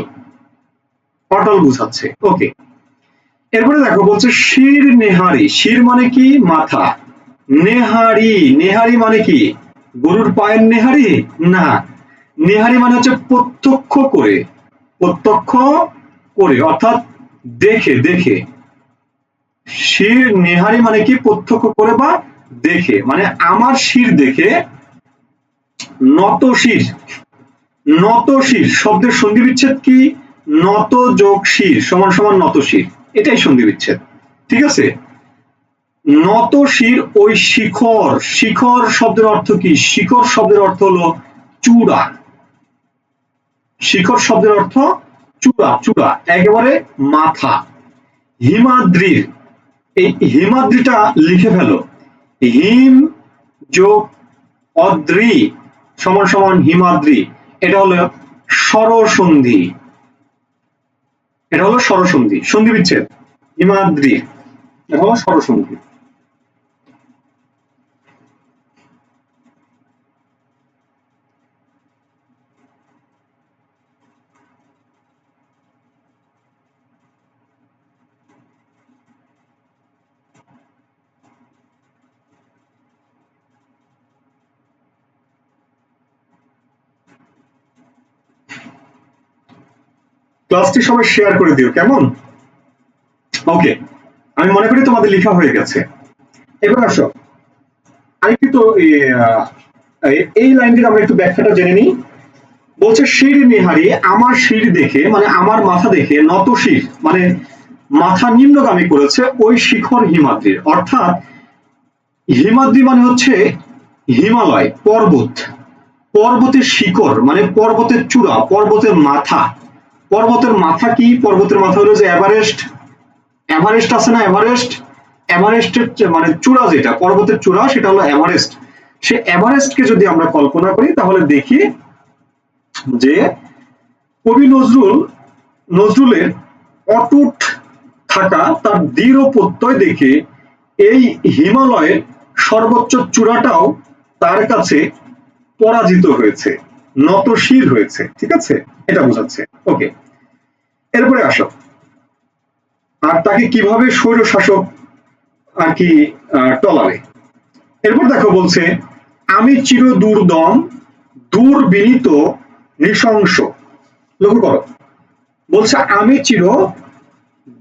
অটল বুঝাচ্ছে। ওকে, এরপরে দেখো বলছে শির নেহারি। শির মানে কি? মাথা। নেহারি, নেহারি মানে কি? গরুর পায়ের নেহারি? না, নেহারি মানে হচ্ছে প্রত্যক্ষ করে। প্রত্যক্ষ করে অর্থাৎ দেখে, দেখে। শির নেহারি মানে কি? প্রত্যক্ষ করে বা দেখে, মানে আমার শির দেখে। নত শির, নত শির শব্দের সন্ধি বিচ্ছেদ কি? নত যোগ শির সমান সমান নত শির, এটাই সন্ধি বিচ্ছেদ। ঠিক আছে, নত শির ওই শিখর। শিখর শব্দের অর্থ কি? শিখর শব্দের অর্থ হলো চূড়া। শিখর শব্দের অর্থ চূড়া, চূড়া একেবারে মাথা। হিমাদ্রির, এই হিমাদ্রিটা লিখে ফেলো। হিম যোগ অদ্রি সমান সমান হিমাদ্রি, এটা হলো স্বরসন্ধি। এটা হলো স্বরসন্ধি, সন্ধি বিচ্ছেদ। হিমাদ্রি এটা হলো স্বরসন্ধি। ক্লাসটি সবাই শেয়ার করে দিও, কেমন? ওকে, আমি মনে করি তোমাদের লেখা হয়ে গেছে। এবার আসো, আরেকটু তো এই লাইনটির আমরা একটু ব্যাখ্যাটা জেনে নিই। বলছে শির নিহারি, আমার শির দেখে মানে আমার মাথা দেখে, নত শির মানে মাথা নিম্নগামী করেছে ওই শিখর হিমাদ্রির। অর্থাৎ হিমাদ্রি মানে হচ্ছে হিমালয়, পর্বত। পর্বতের শিখর মানে পর্বতের চূড়া, পর্বতের মাথা। পর্বতের মাথা কি? পর্বতের মাথা হলো যে এভারেস্ট। এভারেস্ট আছে না? এভারেস্ট, এভারেস্টের মানে চূড়া, যেটা পর্বতের চূড়া সেটা হলো এভারেস্ট। সে এভারেস্টকে যদি আমরা কল্পনা করি তাহলে দেখি যে কবি নজরুলের অটুট থাকা, তার দৃঢ় প্রত্যয় দেখে এই হিমালয়ের সর্বোচ্চ চূড়াটাও তার কাছে পরাজিত হয়েছে, নতশির হয়েছে। ঠিক আছে, এটা বোঝাচ্ছে। ওকে, এরপরে আসো, আর তাকে কিভাবে স্বৈর শাসক আর কি টলাবে। এরপর দেখো বলছে আমি চির দুর্দম, দুর্বিনীত, নৃশংস। লক্ষ্য করো, বলছে আমি চির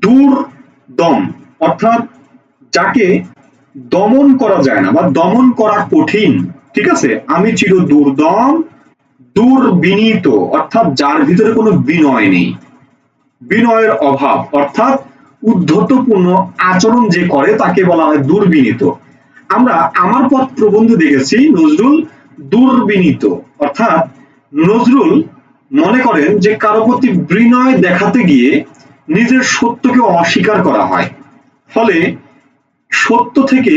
দুর্দম, অর্থাৎ যাকে দমন করা যায় না বা দমন করা কঠিন। ঠিক আছে, আমি চির দুর্দম দুর্বিনীত, অর্থাৎ যার ভিতরে কোনো বিনয় নেই, বিনয়ের অভাব, অর্থাৎ উদ্ধতপূর্ণ আচরণ যে করে তাকে বলা হয় দুর্বিনীত। আমরা আমার পথ প্রবন্ধে দেখেছি নজরুল দুর্বিনীত, অর্থাৎ নজরুল মনে করেন যে কারো প্রতি বিনয় দেখাতে গিয়ে নিজের সত্যকে অস্বীকার করা হয়, ফলে সত্য থেকে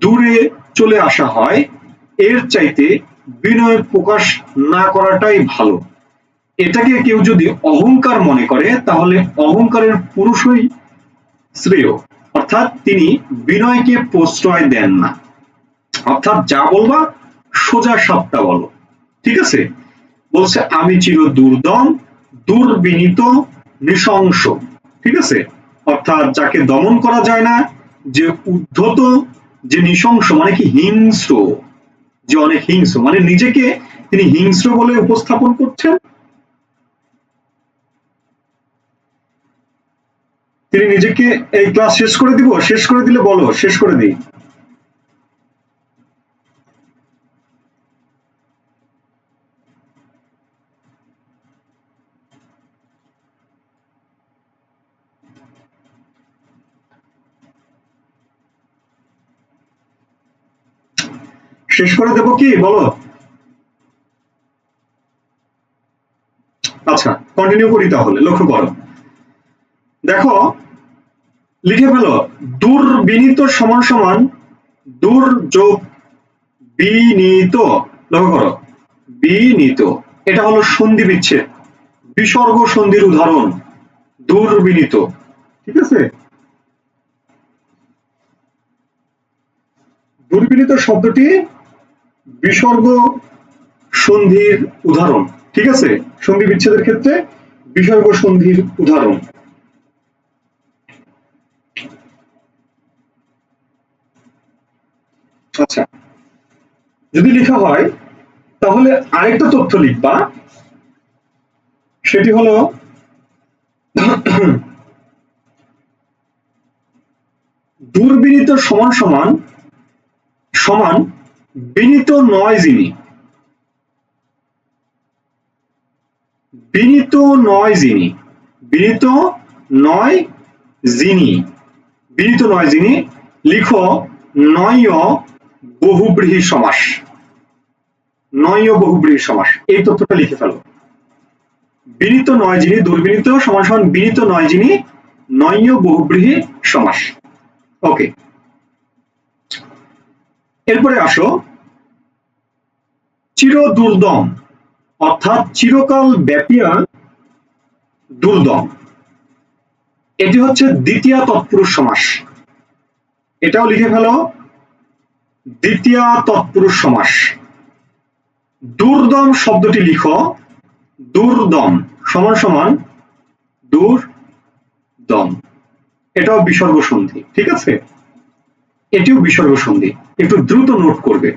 দূরে চলে আসা হয়, এর চাইতে বিনয় প্রকাশ না করাটাই ভালো। এটাকে কেউ যদি অহংকার মনে করে তাহলে অহংকারের পুরুষই শ্রেয়, অর্থাৎ তিনি বিনয়কে প্রশ্রয় দেন না, অর্থাৎ যা বলবা সোজা সাপটা বলো। ঠিক আছে, বলছে আমি চির দুর্দম দুর্বিনীত নৃশংস। ঠিক আছে, অর্থাৎ যাকে দমন করা যায় না, যে উদ্ধত, যে নৃশংস মানে কি হিংস্র, যে অনেক হিংস্র, মানে নিজেকে তিনি হিংস্র বলে উপস্থাপন করছেন। তিনি নিজেকে, এই ক্লাস শেষ করে দিব, শেষ করে দিলে বলো, শেষ করে দিই। শেষ করে দেবো কি বলো? আচ্ছা, কন্টিনিউ করি তাহলে। লক্ষ্য করো, দেখো লিখে ফেলো, দুর্বিনীত সমান সমান দুর্যোগ বিনীত। লক্ষ্য করো, বিনীত, এটা হলো সন্ধি বিচ্ছেদ, বিসর্গ সন্ধির উদাহরণ দুর্বিনীত। ঠিক আছে, দুর্বিনীত শব্দটি বিসর্গ সন্ধির উদাহরণ। ঠিক আছে, সন্ধি বিচ্ছেদের ক্ষেত্রে বিসর্গ সন্ধির উদাহরণ। আচ্ছা, যদি লেখা হয় তাহলে আরেকটা তথ্য লিখবা, সেটি হলো দুর্বিনীত সমান সমান সমান বিনীত নয় যিনি, বিনীত নয় যিনি, বিনীত নয় যিনি, বিনীত নয় যিনি। লিখো নয় বহুব্রীহি সমাস, নয় বহুব্রীহি সমাস, এই তথ্যটা লিখে ফেলো। বিনীত নয় যিনি, দুর্বিনীত সমান সমান বিনীত নয় যিনি, নয় বহুব্রীহি সমাস। ওকে, এরপরে আসো চির দুর্দম, অর্থাৎ চিরকাল ব্যাপিয়া দুর্দম, এটি হচ্ছে দ্বিতীয় তৎপুরুষ সমাস। এটাও লিখে ফেলো, দ্বিতীয় তৎপুরুষ সমাস। দুর্দম শব্দটি লিখো, দুর্দম সমান সমান দুর্দম, এটাও বিসর্গ সন্ধি। ঠিক আছে, এটিও বিসর্গ সন্ধি। একটু দ্রুত নোট করবে,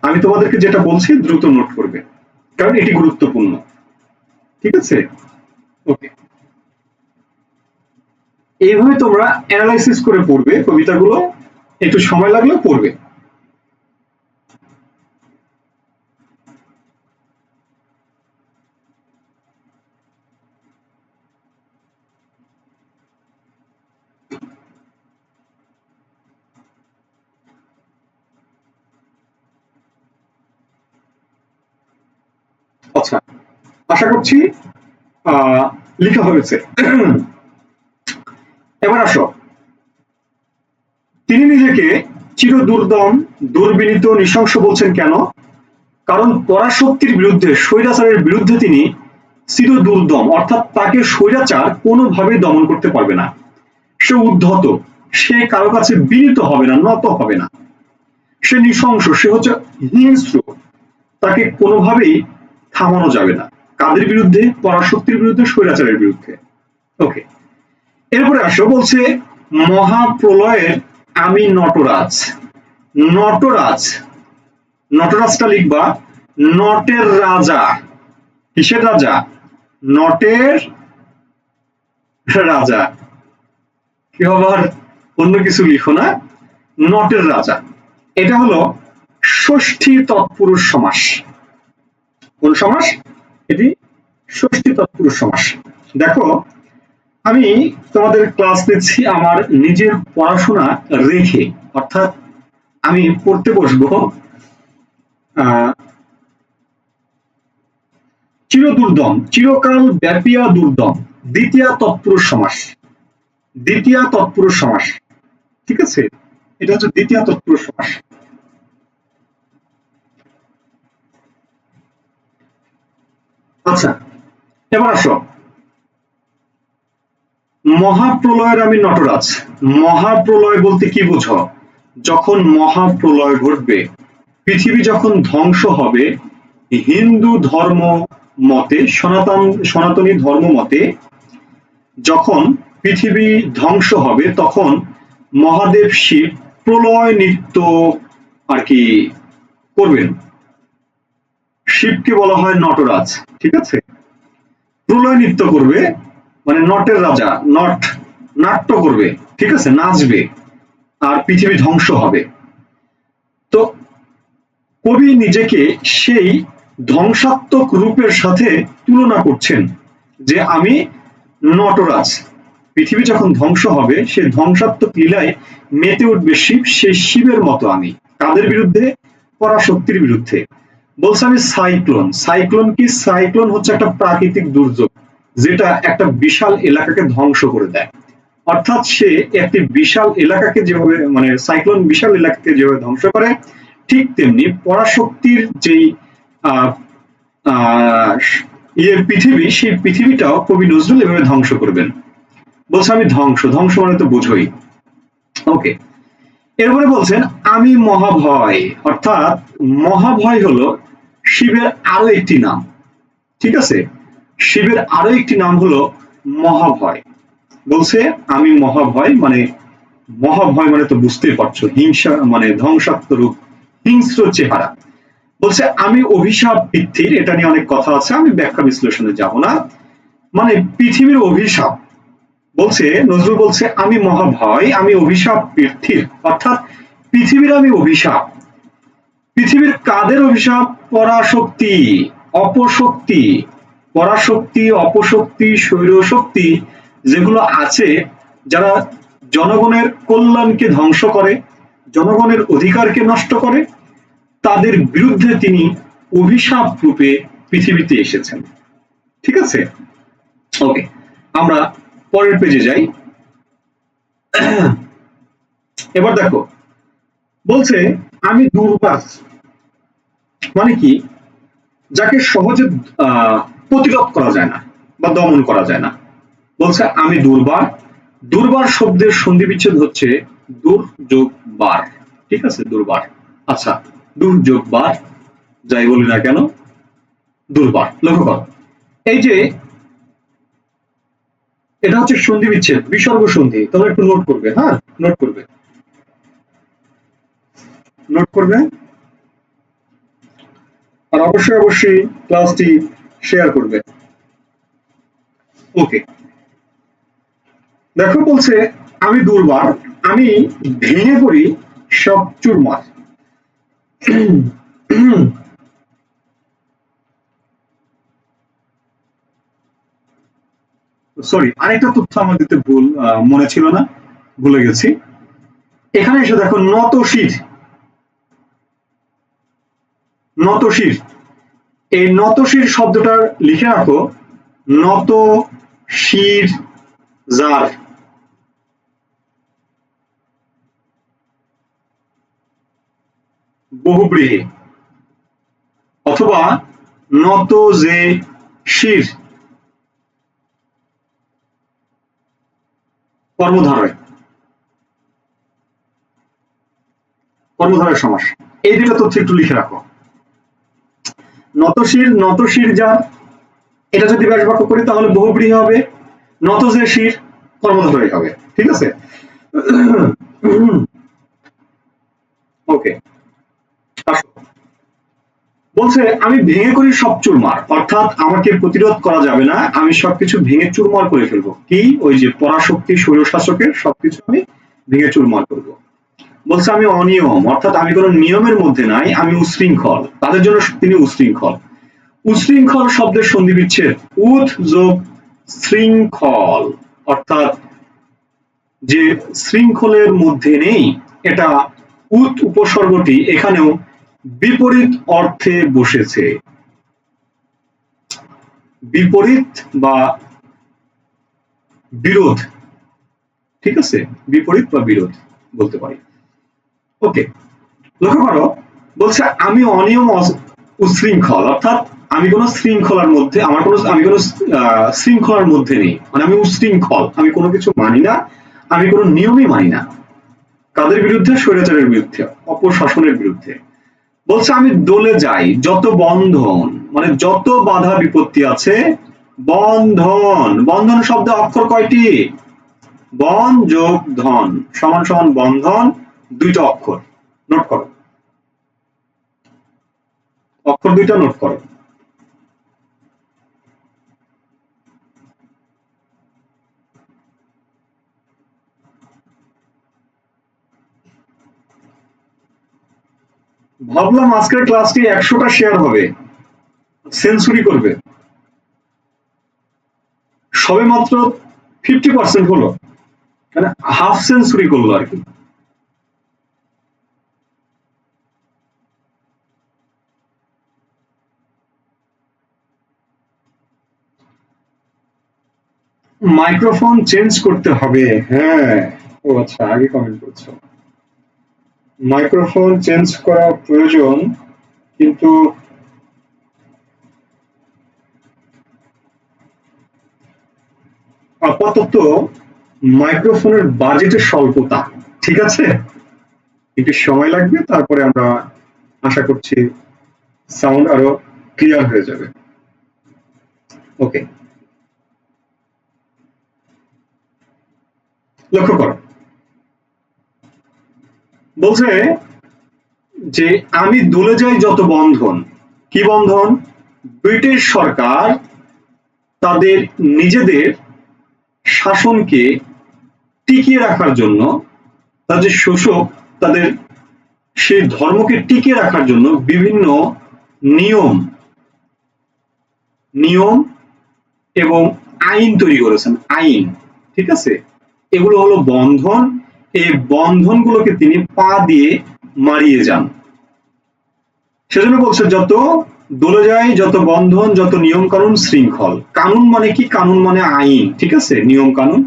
আমি তোমাদেরকে যেটা বলছি দ্রুত নোট করবে, কারণ এটি গুরুত্বপূর্ণ। ঠিক আছে, ওকে, এইভাবে তোমরা অ্যানালাইসিস করে পড়বে কবিতাগুলো, একটু সময় লাগলেও পড়বে। আচ্ছা, আশা করছি লেখা হয়েছে। এবার আসো, তিনি নিজেকে চির দুর্দম দুর্বিনীত নৃশংস বলছেন কেন? কারণ পরাশক্তির বিরুদ্ধে, স্বৈরাচারের বিরুদ্ধে তিনি চির দুর্দম, অর্থাৎ তাকে স্বৈরাচার কোনোভাবেই দমন করতে পারবে না। সে উদ্ধত, সে কারো কাছে বিনীত হবে না, নত হবে না, সে নৃশংস, সে হচ্ছে হিংস্র, তাকে কোনোভাবেই থামানো যাবে না। কাদের বিরুদ্ধে? পরাশক্তির বিরুদ্ধে, স্বৈরাচারের বিরুদ্ধে। ওকে, এরপরে আসো, বলছে মহাপ্রলয়ের আমি নটরাজ। নটরাজ, নটরাজটা লিখবা নটের রাজা। কিসের রাজা? নটের রাজা। কি আবার অন্য কিছু লিখো না, নটের রাজা। এটা হলো ষষ্ঠী তৎপুরুষ সমাস। কোন সমাস? এটি ষষ্ঠী তৎপুরুষ সমাস। দেখো, আমি তোমাদের ক্লাস নিচ্ছি আমার নিজের পড়াশোনা রেখে, অর্থাৎ আমি পড়তে বসবো আহ চিরদুর্দম, চিরকাল ব্যাপিয়া দুর্দম, দ্বিতীয়া তৎপুরুষ সমাস। দ্বিতীয়া তৎপুরুষ সমাস, ঠিক আছে? এটা হচ্ছে দ্বিতীয় তৎপুরুষ সমাস। আচ্ছা, এবার আসো, মহাপ্রলয়ের আমি নটরাজ। মহাপ্রলয় বলতে কি বুঝো? যখন মহাপ্রলয় ঘটবে, পৃথিবী যখন ধ্বংস হবে, হিন্দু ধর্ম মতে, সনাতনী ধর্ম মতে যখন পৃথিবী ধ্বংস হবে, তখন মহাদেব শিব প্রলয় নৃত্য আর কি করবেন। শিবকে বলা হয় নটরাজ, ঠিক আছে? প্রলয় নৃত্য করবে, মানে নটের রাজা, নট নাট্য করবে, ঠিক আছে, নাচবে, আর পৃথিবী ধ্বংস হবে। তো কবি নিজেকে সেই ধ্বংসাত্মক রূপের সাথে তুলনা করছেন, যে আমি নটরাজ, পৃথিবী যখন ধ্বংস হবে সেই ধ্বংসাত্মক লীলায় মেতে উঠবে শিব, সেই শিবের মতো আমি। কাদের বিরুদ্ধে? পরাশক্তির বিরুদ্ধে। বলছে আমি সাইক্লোন। সাইক্লোন কি? সাইক্লোন হচ্ছে একটা প্রাকৃতিক দুর্যোগ, যেটা একটা বিশাল এলাকাকে ধ্বংস করে দেয়। অর্থাৎ সে একটি বিশাল এলাকাকে যেভাবে, মানে সাইক্লোন বিশাল এলাকাকে যেভাবে ধ্বংস করে, ঠিক তেমনি পরাশক্তির যেই আহ আহ পৃথিবী, সেই পৃথিবীটাও কবি নজরুল এভাবে ধ্বংস করবেন। বলছে আমি ধ্বংস, ধ্বংস মানে তো বুঝোই। ওকে, এরপরে বলছেন আমি মহাভয়, অর্থাৎ মহাভয় হলো শিবের আরো একটি নাম, ঠিক আছে? শিবের আরো একটি নাম হলো মহাভয়। বলছে আমি মহাভয়, মানে মহাভয় মানে তো বুঝতেই পারছো, হিংসা মানে ধ্বংসাত্মক রূপ, হিংস্র চেহারা। বলছে আমি অভিশাপ বৃদ্ধির, এটা নিয়ে অনেক কথা আছে, আমি ব্যাখ্যা বিশ্লেষণে যাব না। মানে পৃথিবীর অভিশাপ। বলছে নজরুল বলছে আমি মহাভয়, আমি অভিশাপ বৃদ্ধির, অর্থাৎ পৃথিবীর আমি অভিশাপ। পৃথিবীর কাদের অভিশাপ? পরাশক্তি, অপশক্তি। পরাশক্তি, অপশক্তি, স্বৈরশক্তি যেগুলো আছে, যারা জনগণের কল্যাণকে ধ্বংস করে, জনগণের অধিকারকে নষ্ট করে, তাদের বিরুদ্ধে তিনি অভিশাপ রূপে পৃথিবীতে এসেছেন, ঠিক আছে? ওকে, আমরা পরের পেজে যাই। এবার দেখো, বলছে আমি দুর্বার, মানে কি? যাকে সহজে প্রতিরোধ করা যায় না বা দমন করা যায় না। বলছে আমি দুর্বার। দুর্বার শব্দের সন্ধি বিচ্ছেদ হচ্ছে দূর যোগ বার, ঠিক আছে? দুর্বার। আচ্ছা, দূর যোগ বার, যাই বলি না কেন, দুর্বার। লক্ষ্য কর, এই যে এটা হচ্ছে সন্ধি বিচ্ছেদ, বিসর্গ সন্ধি। তোমরা একটু নোট করবে, হ্যাঁ, নোট করবে, নোট করবে, আর অবশ্যই অবশ্যই ক্লাসটি শেয়ার করবে। ওকে, দেখো, বলছে আমি দুর্বার, আমি ভেঙে পড়ি সব চুরমার। সরি, আরেকটা তথ্য আমার দিতে ভুল, মনে ছিল না, ভুলে গেছি। এখানে এসে দেখো নত শির, নত শির, এই নত শির শব্দটার লিখে রাখো, নত শির যার, বহুব্রীহি, অথবা নত যে শির, কর্মধারয়, কর্মধারয় সমাস। এই দুটো তথ্য একটু লিখে রাখো। নতশির, নতশির যার, এটা যদি ব্যাস বাক্য করি তাহলে বহুব্রীহি হবে, নত যে শির কর্মধারয় হবে, ঠিক আছে? ওকে, আসো, বলছে আমি ভেঙে করি সব চুরমার, অর্থাৎ আমাকে প্রতিরোধ করা যাবে না, আমি সবকিছু ভেঙে চুরমার করে ফেলবো। কি ওই যে পরাশক্তি স্বৈরশাসকের সবকিছু আমি ভেঙে চুরমার করব। বলছে আমি অনিয়ম, অর্থাৎ আমি কোনো নিয়মের মধ্যে নাই, আমি উশৃঙ্খল, তাদের জন্য তিনি উশৃঙ্খল। উশৃঙ্খল শব্দের সন্ধি বিচ্ছেদ উৎ যোগ শৃঙ্খল, অর্থাৎ যে শৃঙ্খলের মধ্যে নেই, এটা উৎ উপসর্গটি এখানেও বিপরীত অর্থে বসেছে। বিপরীত বা বিরোধ, ঠিক আছে, বিপরীত বা বিরোধ বলতে পারি। ওকে, লক্ষ্য করো, বলছে আমি অনিয়ম উশৃঙ্খল, অর্থাৎ আমি কোনো শৃঙ্খলার মধ্যে আমি কোনো শৃঙ্খলার মধ্যে নেই, মানে আমি উশৃঙ্খল, আমি কোনো কিছু মানি না, আমি কোনো নিয়মই মানি না। কাদের বিরুদ্ধে? স্বৈরাচারের বিরুদ্ধে, অপশাসনের বিরুদ্ধে। বলছে আমি দলে যাই যত বন্ধন, মানে যত বাধা বিপত্তি আছে, বন্ধন, বন্ধন শব্দে অক্ষর কয়টি? বন যোগ ধন সমান সমান বন্ধন, দুইটা অক্ষর, নোট করো, অক্ষর দুইটা নোট করো। ভাবলাম আজকের ক্লাসটি 100টা শেয়ার হবে, সেঞ্চুরি করবে, সবে মাত্র 50% হলো, মানে হাফ সেঞ্চুরি করলো আর কি। মাইক্রোফোন চেঞ্জ করতে হবে, হ্যাঁ। ও আচ্ছা, আগে কমেন্ট করছো। মাইক্রোফোন চেঞ্জ করা প্রয়োজন, কিন্তু আপাতত মাইক্রোফোনের বাজেটের স্বল্পতা, ঠিক আছে, একটু সময় লাগবে, তারপরে আমরা আশা করছি সাউন্ড আরো ক্লিয়ার হয়ে যাবে। ওকে, লক্ষ্য করো, বলছে যে আমি দলে যাই যত বন্ধন, কি বন্ধন? ব্রিটিশ সরকার তাদের নিজেদের শাসনকে টিকিয়ে রাখার জন্য, তাদের শোষক তাদের সেই ধর্মকে টিকিয়ে রাখার জন্য বিভিন্ন নিয়ম নিয়ম এবং আইন তৈরি করেছেন, আইন, ঠিক আছে, এগুলো হলো বন্ধন, এই বন্ধনগুলোকে তিনি পা দিয়ে মারিয়ে যান। সেজন্য বলছে যত দলে যায় যত বন্ধন, যত নিয়ম কানুন শৃঙ্খল। কানুন মানে কি? কানুন মানে আইন, ঠিক আছে, নিয়ম কানুন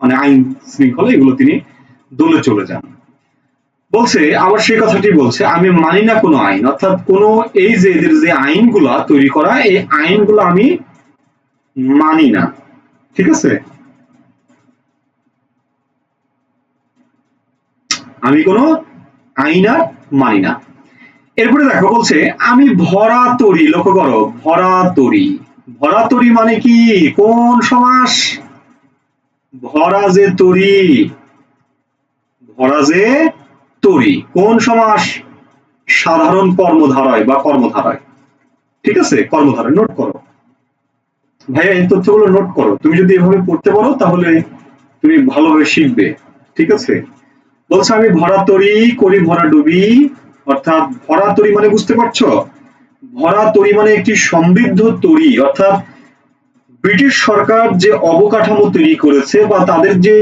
মানে আইন শৃঙ্খলা, এগুলো তিনি দলে চলে যান। বলছে আবার সেই কথাটি বলছে আমি মানি না কোনো আইন, অর্থাৎ কোনো এই যে এদের যে আইনগুলা তৈরি করা, এই আইনগুলো আমি মানি না, ঠিক আছে, আমি কোনো আইন আর মানি না। এরপরে দেখো, বলছে আমি ভরা তরি, লক্ষ্য করো, ভরা তরি, ভরা তরি মানে কি? কোন সমাস? ভরা যে তরি, ভরা যে তরি, কোন সমাস? সাধারণ কর্মধারয় বা কর্মধারয়, ঠিক আছে, কর্মধারয়, নোট করো ভাইয়া, এই তথ্যগুলো নোট করো, তুমি যদি এভাবে পড়তে পারো তাহলে তুমি ভালোভাবে শিখবে, ঠিক আছে। বলছে আমি ভরা তরি করি ভরা ডুবি, অর্থাৎ ভরা তরি মানে বুঝতে পারছো, ভরা তরি মানে একটি সমৃদ্ধ তরি, অর্থাৎ ব্রিটিশ সরকার যে অবকাঠামো তৈরি করেছে বা তাদের যে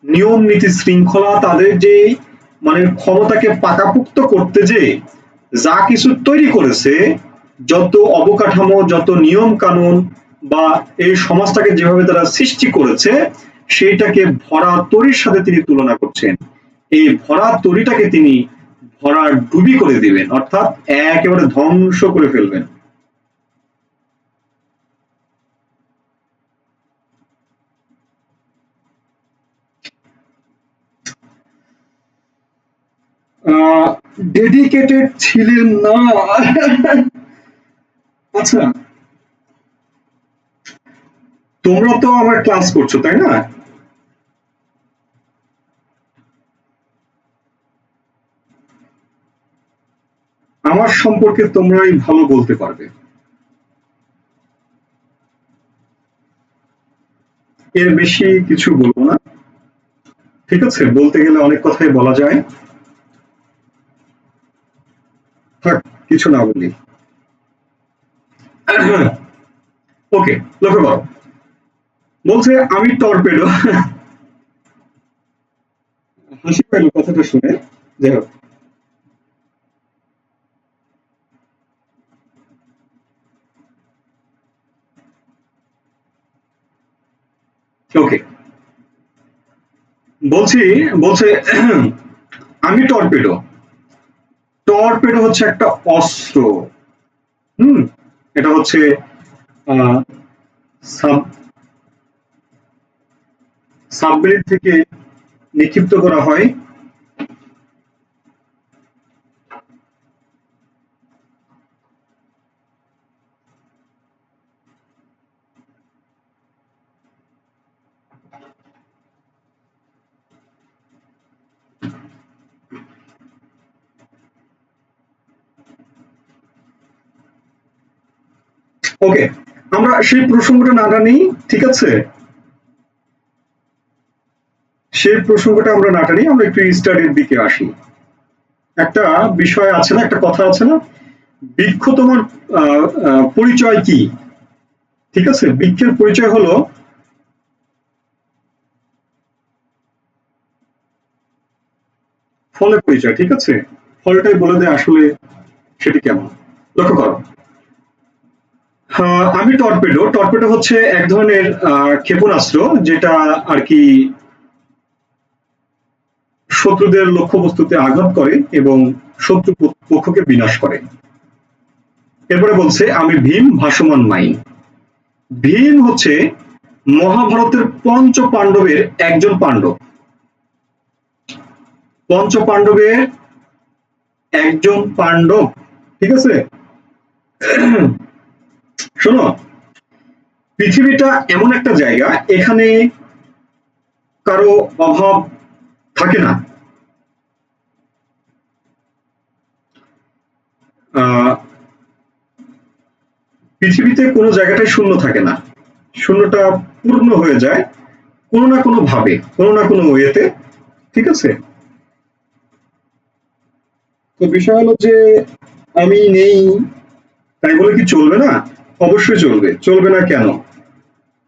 নিয়ম নীতি শৃঙ্খলা, তাদের যে মানে ক্ষমতাকে পাকাপোক্ত করতে যে যা কিছু তৈরি করেছে, যত অবকাঠামো, যত নিয়ম কানুন বা এই সমাজটাকে যেভাবে তারা সৃষ্টি করেছে, সেইটাকে ভরা তরির সাথে তিনি তুলনা করছেন। এই ভরা তরিটাকে তিনি ভরা ডুবি করে দিবেন, অর্থাৎ একেবারে ধ্বংস করে ফেলবেন। ডেডিকেটেড ছিলেন না। আচ্ছা, তোমরা তো আমার ক্লাস করছো তাই না? আমার সম্পর্কে তোমরাই ভালো বলতে পারবে, এর বেশি কিছু বলবো না। ঠিক আছে, বলতে গেলে অনেক কথাই বলা যায়, থাক কিছু না বলি। ওকে, লক্ষ্য করো, বলছে আমি টর্পেডো। হাসি পেল কথাটা শুনে, যাই হোক। ওকে, বলছি, বলছে আমি টর্পেডো। টর্পেডো হচ্ছে একটা অস্ত্র। হুম, এটা হচ্ছে সাবমেরিন থেকে নিক্ষিপ্ত করা হয়। ওকে, আমরা সেই প্রসঙ্গটা না টানি, ঠিক আছে, সেই প্রসঙ্গটা আমরা না টানি, আমরা একটু স্টাডির দিকে আসি। একটা বিষয় আছে না, একটা কথা আছে না, বৃক্ষ তোমার পরিচয় কি? ঠিক আছে, বৃক্ষের পরিচয় হলো ফলের পরিচয়। ঠিক আছে, ফলটাই বলে দেয় আসলে সেটি কেমন। লক্ষ্য করো, আমি টর্পেডো। টর্পেডো হচ্ছে এক ধরনের ক্ষেপণাস্ত্র, যেটা আর কি শত্রুদের লক্ষ্যবস্তুতে আঘাত করে এবং শত্রু পক্ষকে বিনাশ করে। এরপরে বলছে আমি ভীম, ভাসমান মাইন। ভীম হচ্ছে মহাভারতের পঞ্চ পাণ্ডবের একজন পাণ্ডব। পঞ্চ পাণ্ডবের একজন পাণ্ডব, ঠিক আছে। শোনো, পৃথিবীটা এমন একটা জায়গা, এখানে কারো অভাব থাকে না। পৃথিবীতে কোনো জায়গাটাই শূন্য থাকে না, শূন্যটা পূর্ণ হয়ে যায় কোনো না কোনো ভাবে, কোনো না কোনো ওয়েতে। ঠিক আছে, তো বিষয় হলো যে আমি নেই তাই বলে কি চলবে না? অবশ্যই চলবে, চলবে না কেন?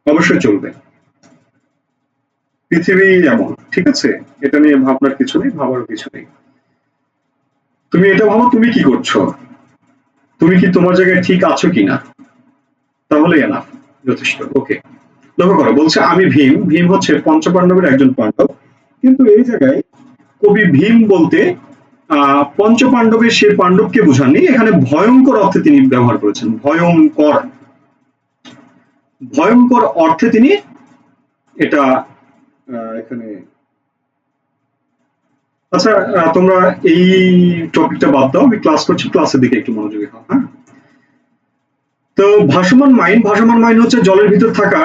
অবশ্যই চলবে। পৃথিবী এমন, ঠিক আছে, এটা নিয়ে ভাবনার কিছু নেই, ভাবারও কিছু নেই। তুমি এটা ভাবো তুমি কি করছো, তুমি কি তোমার জায়গায় ঠিক আছো কিনা, তাহলে এনাফ, যথেষ্ট। ওকে, লক্ষ্য করো, বলছে আমি ভীম। ভীম হচ্ছে পঞ্চপাণ্ডবের একজন পাণ্ডব, কিন্তু এই জায়গায় কবি ভীম বলতে পঞ্চপাণ্ডবের সে পাণ্ডবকে বোঝাননি, এখানে ভয়ঙ্কর অর্থে তিনি ব্যবহার করেছেন। ভয়ঙ্কর, ভয়ঙ্কর অর্থে তিনি এটা এখানে। আচ্ছা, তোমরা এই টপিকটা বাদ দাও, আমি ক্লাস করছি, ক্লাসের দিকে একটু মনোযোগী হও। হ্যাঁ, তো ভাসমান মাইন, ভাসমান মাইন হচ্ছে জলের ভিতর থাকা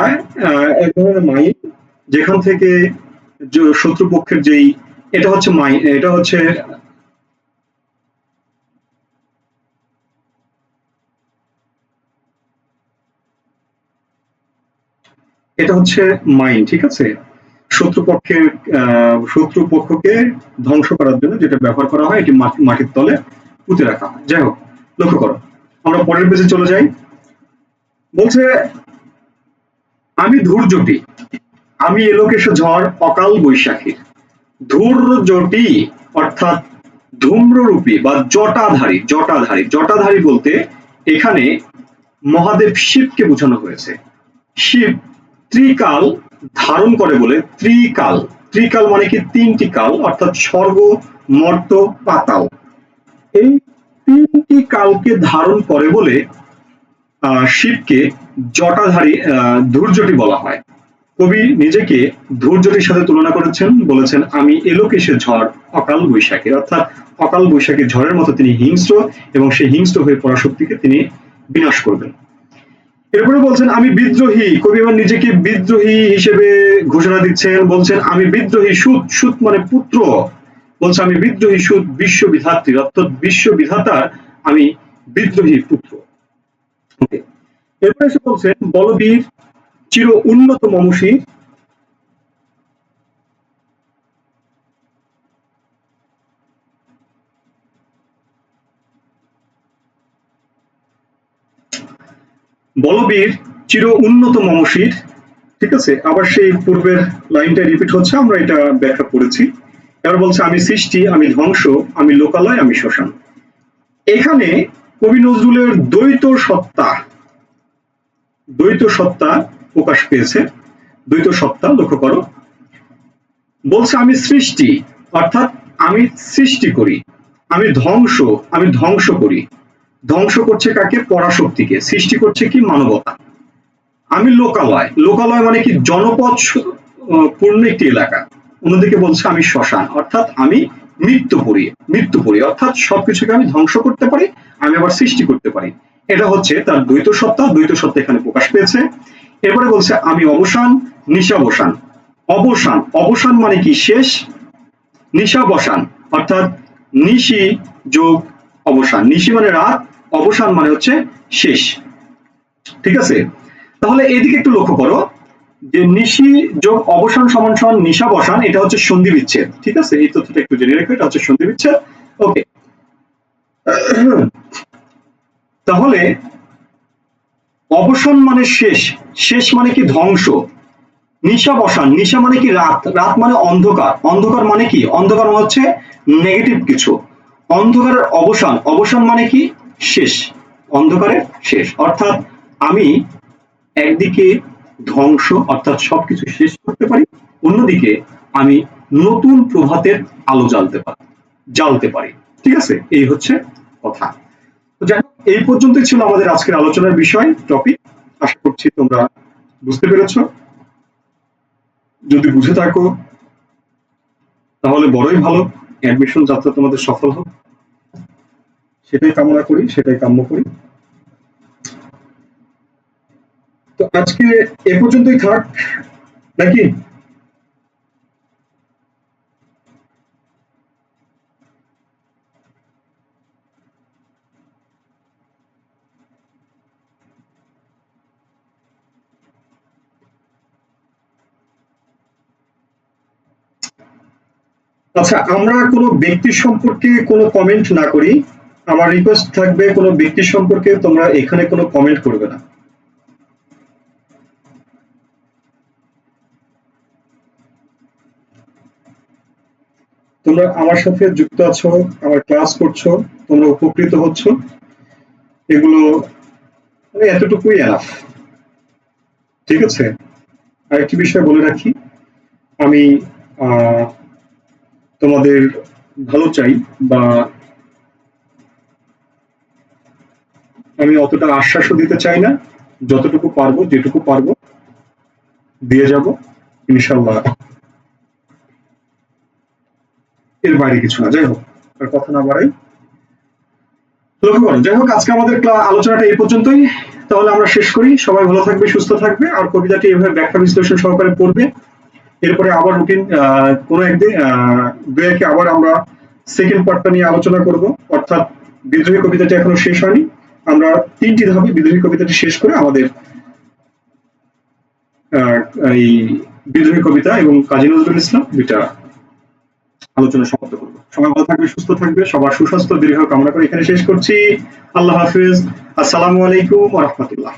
এক ধরনের মাইন, যেখান থেকে শত্রুপক্ষের যেই, এটা হচ্ছে মাইন, এটা হচ্ছে এটা হচ্ছে মাইন, ঠিক আছে, শত্রুপক্ষের শত্রুপক্ষকে ধ্বংস করার জন্য যেটা ব্যবহার করা হয়, এটি মাটির তলে পুঁতে রাখা হয়। যাই হোক, লক্ষ্য করো, আমরা পরের পেজে চলে যাই। বলছে আমি ধূর্যটি, আমি এলোকেশ ঝড় অকাল বৈশাখীর। ধূর্যটি অর্থাৎ ধূম্ররূপী বা জটাধারী। জটাধারী, জটাধারী বলতে এখানে মহাদেব শিবকে বোঝানো হয়েছে। শিব ত্রিকাল ধারণ করে বলে ত্রিকাল। ত্রিকাল মানে কি তিনটি কাল, অর্থাৎ স্বর্গ, মর্ত, পাতাল, এই তিনটি কালকে ধারণ করে বলে শিবকে জটাধারী ধূর্যটি বলা হয়। কবি নিজেকে ধূর্যটির সাথে তুলনা করেছেন, বলেছেন আমি এলোকেশের ঝড় অকাল বৈশাখী, অর্থাৎ অকাল বৈশাখী ঝড়ের মতো তিনি হিংস্র, এবং সেই হিংস্র হয়ে পড়া শক্তিকে তিনি বিনাশ করবেন। এরপরে বলছেন আমি বিদ্রোহী। কবি এবার নিজেকে বিদ্রোহী হিসেবে ঘোষণা দিচ্ছেন, বলছেন আমি বিদ্রোহী সুত। সুত মানে পুত্র। বলছে আমি বিদ্রোহী সুত বিশ্ববিধাত্রী, অর্থাৎ বিশ্ববিধাতার আমি বিদ্রোহী পুত্র। ওকে, এরপরে এসে বলছেন বলবীর চির উন্নত মমশির বলবীর চির উন্নত মমশির, ঠিক আছে, আবার সেই পূর্বের লাইনটা রিপিট হচ্ছে, আমরা এটা ব্যাখ্যা করেছি। এবার বলছে আমি সৃষ্টি, আমি ধ্বংস, আমি লোকালয়, আমি শ্মশান। এখানে কবি নজরুলের দ্বৈত সত্তা প্রকাশ পেয়েছে। দ্বৈত সত্তা লক্ষ্য করো। বলছে আমি সৃষ্টি, অর্থাৎ আমি সৃষ্টি করি, আমি ধ্বংস করি। ধ্বংস করছে কাকে? পরাশক্তিকে। সৃষ্টি করছে কি? মানবতা। আমি লোকালয়, লোকালয় মানে কি? জনপদ পূর্ণ একটি এলাকা। অন্যদিকে বলছে আমি শ্মশান, অর্থাৎ আমি মৃত্যুপুরী, অর্থাৎ সবকিছুকে আমি ধ্বংস করতে পারি, আমি আবার সৃষ্টি করতে পারি। এটা হচ্ছে তার দ্বৈত সত্তা এখানে প্রকাশ পেয়েছে। এরপরে বলছে আমি অবসান, নিশাবসান। অবসান মানে কি? শেষ। নিশাবসান অর্থাৎ নিশি যোগ অবসান। নিশি মানে রাত, অবসান মানে হচ্ছে শেষ। ঠিক আছে, তাহলে এদিকে একটু লক্ষ্য করো যে নিশি যোগ অবসান সমান সমান নিশাবসান, এটা হচ্ছে সন্ধি বিচ্ছেদ। ঠিক আছে, এই তথ্যটা একটু জেনে রেখো, এটা হচ্ছে সন্ধি বিচ্ছেদ। ওকে, তাহলে অবসান মানে শেষ, শেষ মানে কি? ধ্বংস। নিশাবসান, নিশা মানে কি? রাত, রাত মানে অন্ধকার, অন্ধকার মানে কি? অন্ধকার হচ্ছে নেগেটিভ কিছু। অন্ধকারের অবসান, অবসান মানে কি? শেষ, অন্ধকারের শেষ। অর্থাৎ আমি একদিকে ধ্বংস অর্থাৎ সবকিছু শেষ করতে পারি, অন্যদিকে আমি নতুন প্রভাতের আলো জ্বালতে পারি। ঠিক আছে, এই হচ্ছে কথা। তো যাই হোক, এই পর্যন্তই ছিল আমাদের আজকের আলোচনার বিষয়, টপিক। আশা করছি তোমরা বুঝতে পেরেছো। যদি বুঝে থাকো তাহলে বড়ই ভালো, অ্যাডমিশন যাত্রা তোমাদের সফল হোক, সেটাই কামনা করি, সেটাই কাম্য করি। তো আজকে এ পর্যন্তই থাক নাকি? আচ্ছা, আমরা কোনো ব্যক্তি সম্পর্কে কোনো কমেন্ট না করি। আমার রিকোয়েস্ট থাকবে কোনো ব্যক্তি সম্পর্কে তোমরা এখানে কোনো কমেন্ট করবে না। তোমরা আমার সাথে যুক্ত আছো, আমার ক্লাস করছো, তোমরা উপকৃত হচ্ছ, এগুলো মানে এতটুকুই এনাফ। ঠিক আছে, আরেকটি বিষয় বলে রাখি, আমি তোমাদের ভালো চাই, বা আমি অতটা আশ্বাসও দিতে চাই না। যতটুকু পারবো, যেটুকু পারবো দিয়ে যাব ইনশাল্লাহ, এর বাইরে কিছু না। যাই হোক, আর কথা না বাড়াই, লক্ষ্য করো। যাই হোক, আজকে আমাদের আলোচনাটা এই পর্যন্তই। তাহলে আমরা শেষ করি। সবাই ভালো থাকবে, সুস্থ থাকবে, আর কবিতাটি এভাবে ব্যাখ্যা বিশ্লেষণ সহকারে পড়বে। এরপরে আবার রুটিন কোনো একদিন দু একে আবার আমরা সেকেন্ড পার্টটা নিয়ে আলোচনা করব। অর্থাৎ বিদ্রোহী কবিতাটি এখনো শেষ হয়নি, আমরা 3টি ধাপে বিদ্রোহী কবিতাটি শেষ করে আমাদের এই বিদ্রোহী কবিতা এবং কাজী নজরুল ইসলাম দুইটা আলোচনা সমাপ্ত করবো। সবাই ভালো থাকবে, সুস্থ থাকবে, সবার সুস্বাস্থ্য দীর্ঘ কামনা করে এখানে শেষ করছি। আল্লাহ হাফিজ, আসসালামু আলাইকুম ওয়া রাহমাতুল্লাহ।